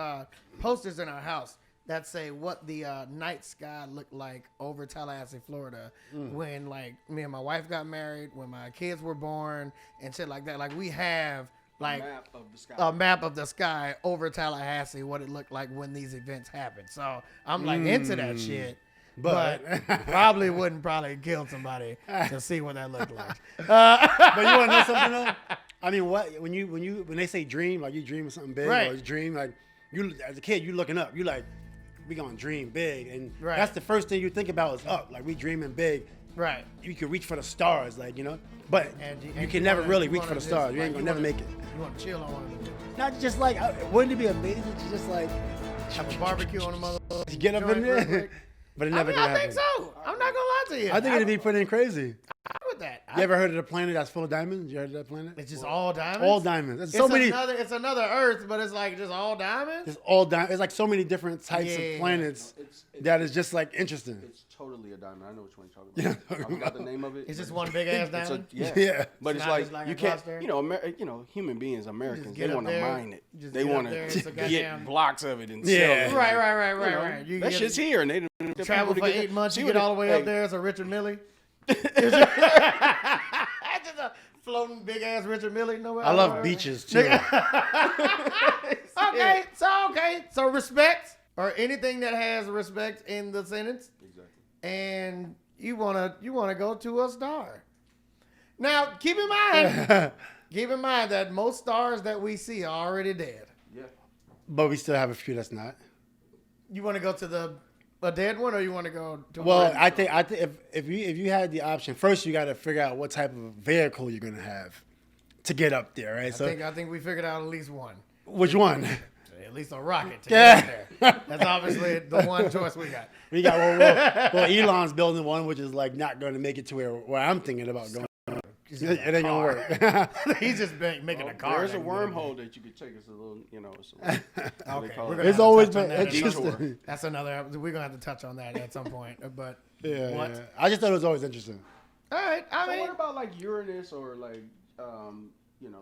posters in our house that say what the night sky looked like over Tallahassee, Florida, when like me and my wife got married, when my kids were born, and shit like that. Like we have like Map of the sky. a map of the sky over Tallahassee, what it looked like when these events happened. So I'm like into that shit. But probably wouldn't kill somebody to see what that looked like. But you want to know something though? I mean, what when they say dream, like you dream of something big, Right. or you dream like you as a kid, you looking up, you like we gonna dream big, and Right. that's the first thing you think about is up, like we dreaming big. Right. You can reach for the stars, like you know, but And you you can never wanna- really you reach wanna for the just, stars. You like, ain't gonna you never wanna- make it. You want to chill on one of them. Not just like wouldn't it be amazing to just like Have a barbecue on the mother. get up in joint real there? quick. But it I never mean, gonna I happen. think so. I'm not gonna lie to you. I think it'd be pretty crazy. I'm with that. You ever heard of the planet that's full of diamonds? You heard of that planet? It's just all diamonds. all diamonds. There's It's so many. It's another Earth, but it's like just all diamonds. It's all diamonds. It's like so many different types Yeah. of planets It's that is just like interesting. It's totally a diamond. I know which one you're talking about. I forgot the name of it. It's just one big ass It's a, diamond. yeah. Yeah. But It's it's not like just like you a can't, cluster? human beings, Americans, get they up want to there, mine it. just They get up want there, to it's a goddamn- get blocks of it and Yeah. sell it. Right. You know, Right. You that get- shit's here, and they travel for 8 months. You get all the way up there as a Richard Millie. That's just a floating big ass Richard Millie. No, I love beaches too. Okay. So respect or anything that has respect in the sentence. Exactly. And you wanna go to a star. Now keep in mind that most stars that we see are already dead. Yeah. But we still have a few that's not. You want to go to a dead one, or you want to go to? Well, one? I think if you had the option, first you got to figure out what type of vehicle you're gonna have to get up there, right? I think we figured out at least one. Which one? At least a rocket to Yeah. get up there. That's obviously the one choice we got. We got well, Elon's building one, which is like not going to make it to where I'm thinking about going. It ain't gonna work. He's just making a car. There's a that can wormhole that you could take. It's a little, it's a, Okay, call we're it? gonna It's have to always touch on been that at some interesting. point. That's another. We're gonna have to touch on that at some point. But what? Yeah. I just thought it was always interesting. All right. I So mean, what about like Uranus or like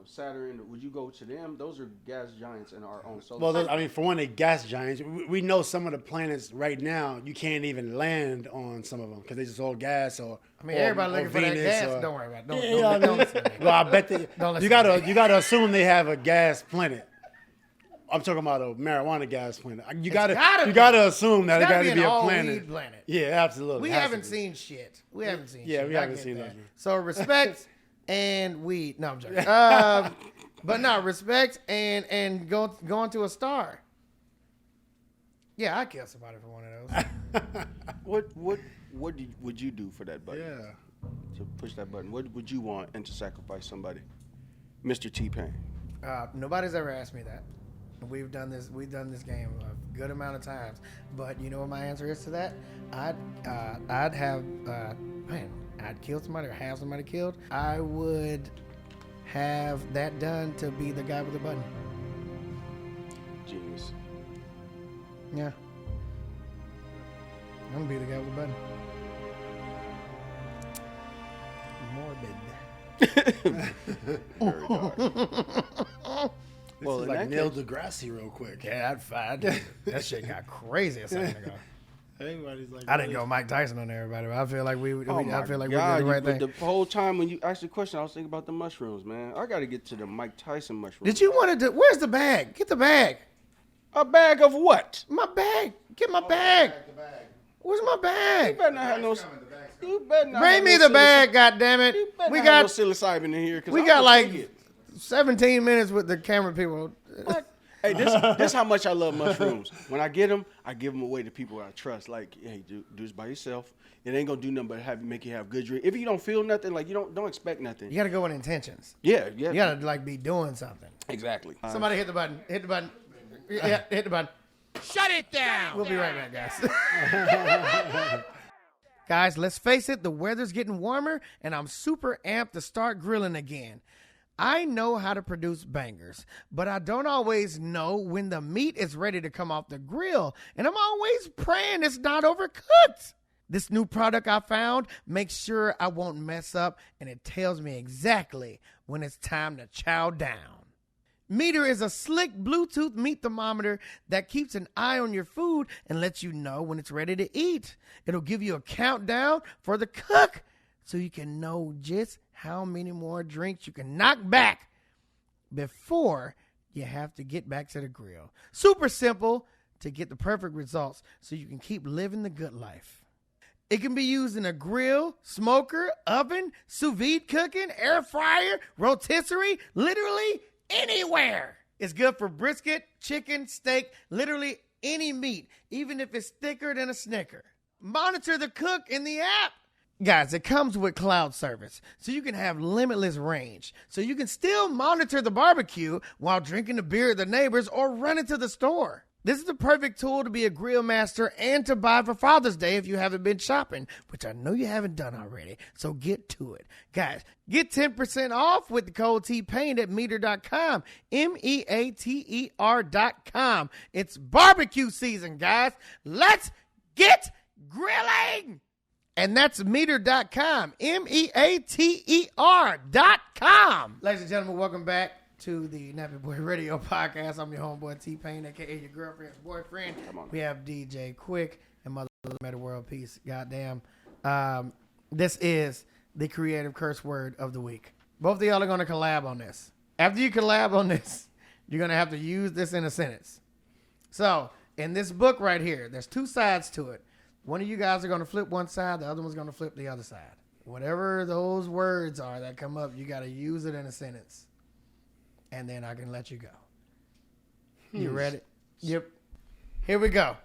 Saturn, would you go to them? Those are gas giants in our own solar Well, system. for one, they're gas giants. We know some of the planets right now, you can't even land on some of them because they just all gas or everybody looking for that Venus gas. or- Don't worry about it. Don't listen to me. Well, I bet they, Don't listen you to gotta assume they have a gas planet. I'm talking about a marijuana gas planet. You gotta assume that it gotta be a all-weed planet. Yeah, absolutely. We Has to haven't be. seen shit. We haven't seen Yeah, shit. we I haven't get seen that. that. So respect and weed. No, I'm joking. But no, respect and going to a star. Yeah, I'd kill somebody for one of those. Would you do for that button? Yeah. To push that button, what would you want and to sacrifice somebody, Mr. T-Pain? Nobody's ever asked me that. We've done this game a good amount of times. But you know what my answer is to that? I'd kill somebody or have somebody killed. I would have that done to be the guy with the button. Genius. Yeah. I'm gonna be the guy with the button. Morbid. Very dark. This Well, is in like that Neil case- deGrasse real quick. Yeah, I'd fight. That shit got crazy a second ago. Everybody's like, I didn't go Mike Tyson on everybody, but I feel like we did the God, right but thing. the whole time when you asked the question, I was thinking about the mushrooms, man. I got to get to the Mike Tyson mushrooms. Did you want to do? Where's the bag? Get the bag. A bag of what? My bag. Get my bag. Where's my You bag? better not have no. You better not Bring have me no the bag, goddammit. You better We not have got no psilocybin in here. 'Cause we I'm got gonna like take it. 17 minutes with the camera people. Hey, this how much I love mushrooms. When I get them, I give them away to people I trust. Like, hey, do this by yourself. It ain't gonna do nothing but make you have good dreams. If you don't feel nothing, like you don't expect nothing. You got to go with intentions. Yeah. You got to like be doing something. Exactly. Somebody hit the button. Hit the button. Yeah, hit the button. Shut it down. We'll be right back, guys. Guys, let's face it, the weather's getting warmer, and I'm super amped to start grilling again. I know how to produce bangers, but I don't always know when the meat is ready to come off the grill, and I'm always praying it's not overcooked. This new product I found makes sure I won't mess up, and it tells me exactly when it's time to chow down. Meter is a slick Bluetooth meat thermometer that keeps an eye on your food and lets you know when it's ready to eat. It'll give you a countdown for the cook so you can know just how many more drinks you can knock back before you have to get back to the grill. Super simple to get the perfect results so you can keep living the good life. It can be used in a grill, smoker, oven, sous vide cooking, air fryer, rotisserie, literally anywhere. It's good for brisket, chicken, steak, literally any meat, even if it's thicker than a Snicker. Monitor the cook in the app. Guys, it comes with cloud service, so you can have limitless range. So you can still monitor the barbecue while drinking the beer of the neighbors or running to the store. This is the perfect tool to be a grill master and to buy for Father's Day if you haven't been shopping, which I know you haven't done already. So get to it. Guys, get 10% off with the code TPAIN at meter.com, MEATER.com. It's barbecue season, guys. Let's get grilling. And that's meter.com, MEATER.com. Ladies and gentlemen, welcome back to the Nappy Boy Radio Podcast. I'm your homeboy T-Pain, a.k.a. your girlfriend's boyfriend. We have DJ Quik and Mother Metta World Peace. Goddamn. This is the creative curse word of the week. Both of y'all are going to collab on this. After you collab on this, you're going to have to use this in a sentence. So, in this book right here, there's two sides to it. One of you guys are going to flip one side, the other one's going to flip the other side. Whatever those words are that come up, you got to use it in a sentence. And then I can let you go. You ready? Yep. Here we go.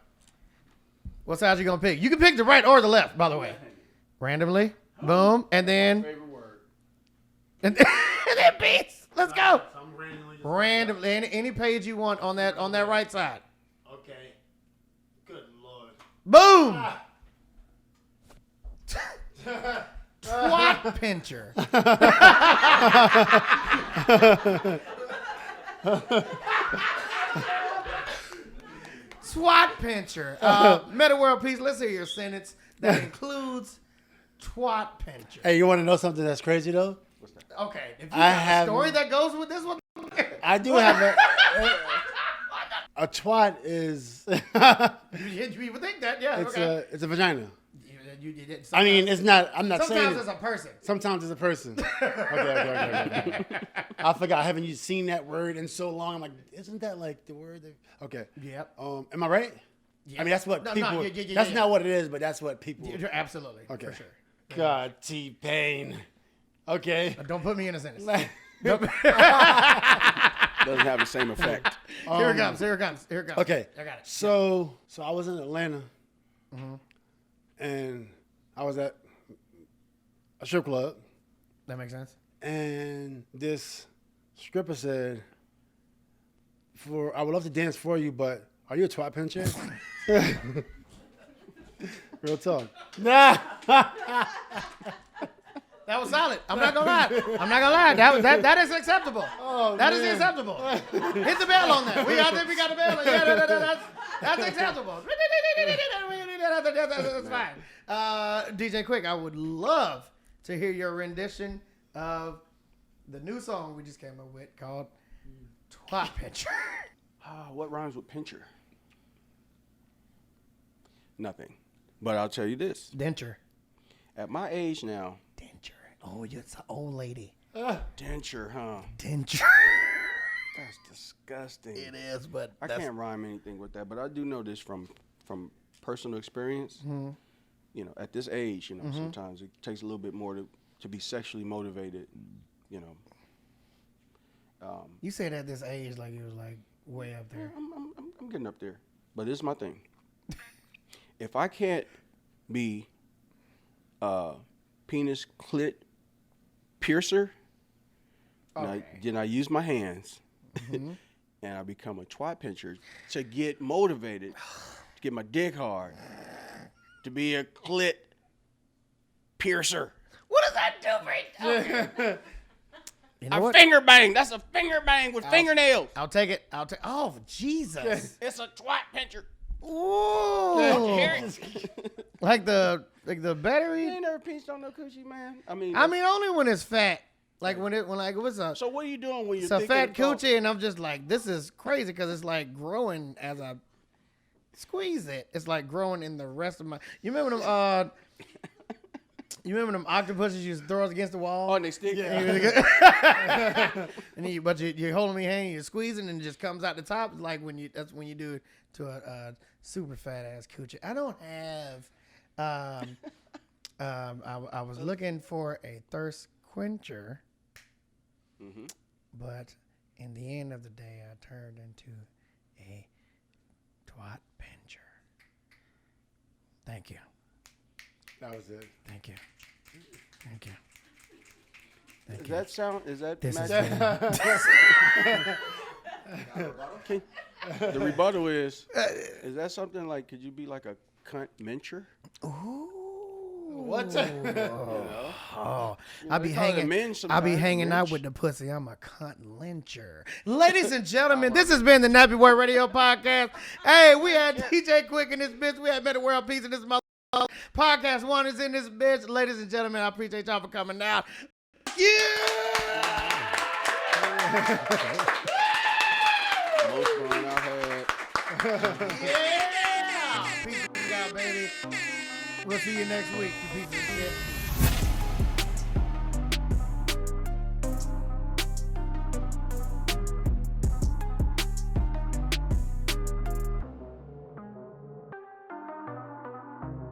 What side you going to pick? You can pick the right or the left, by the way. Randomly. Boom. And then... favorite word. And then beats. Let's go. Randomly. Any page you want on that right side. Okay. Good Lord. Boom. Twat pincher. Swat pincher. Metta World Peace. Let's hear your sentence that includes twat pincher. Hey, you want to know something that's crazy though? What's that? Okay, if you I have have- a story that goes with this one, I do have a twat is you would think that, yeah. Okay. it's a vagina. You did it. I mean, it's not. I'm not saying. Sometimes it's a person. Sometimes it's a person. Okay. I forgot. Haven't you seen that word in so long? I'm like, isn't that like the word? Okay. Yep. Am I right? Yeah. I mean, that's what No, people. yeah. That's not what it is, but that's what people. You're absolutely. Okay. For sure. God, T-Pain. Okay. Don't put me in a sentence. Doesn't have the same effect. Here it comes. Okay. I got it. So I was in Atlanta, and I was at a strip club, That makes sense. and this stripper said, I would love to dance for you, but are you a twat pincher? Real talk. Nah. That was solid. I'm not gonna lie. That is acceptable. Oh, That is man. acceptable. Hit the bell on that. I think we got the bell. Yeah, that's acceptable. That's fine. DJ Quik, I would love to hear your rendition of the new song we just came up with called Twat Pincher. What rhymes with pincher? Nothing. But I'll tell you this. Denture. At my age now, Denture. Oh, you're an old lady. denture, huh? Denture. That's disgusting. It is, but I can't rhyme anything with that, but I do know this from personal experience. Mm-hmm. You know, at this age, sometimes it takes a little bit more to be sexually motivated. You know, You said at this age like it was like way up there. I'm getting up there, but this is my thing. If I can't be penis clit piercer, then I use my hands and I become a twat pincher to get motivated, to get my dick hard, to be a clit piercer. What does that do for you? You know what? Finger bang. That's a finger bang with fingernails. I'll take it. Oh, Jesus. It's a twat pincher. Ooh. like the You battery. ain't never pinched on no coochie, man. I mean, Only when it's fat. Like when it was a so what are you doing when you're it's a thinking fat of thought- coochie, and I'm just like, this is crazy because it's like growing as I squeeze it. It's like growing in the rest of my. You remember them? You remember them octopuses you used to throw us against the wall? Oh, and they stick. And you're holding me hand, you're squeezing, and it just comes out the top. Like that's when you do it to a super fat ass coochie. I don't have. I was looking for a thirst quencher, but in the end of the day, I turned into a twat pincher. Thank you. That was it. Thank you. Does that sound? Is that This is Okay. The rebuttal is that something like? Could you be like a cunt mencher? What? Oh, I be they call it hanging. men I be sometimes, hanging out lynch. with the pussy. I'm a cunt lyncher. Ladies and gentlemen, this has been the Nappy Boy Radio Podcast. Hey, we had DJ Quik in this bitch. We had Metta World Peace in this mother. Podcast 1 is in this bitch. Ladies and gentlemen, I appreciate y'all for coming out. Most fun I had. Yeah! Peace out, baby. We'll see you next week, you piece of shit.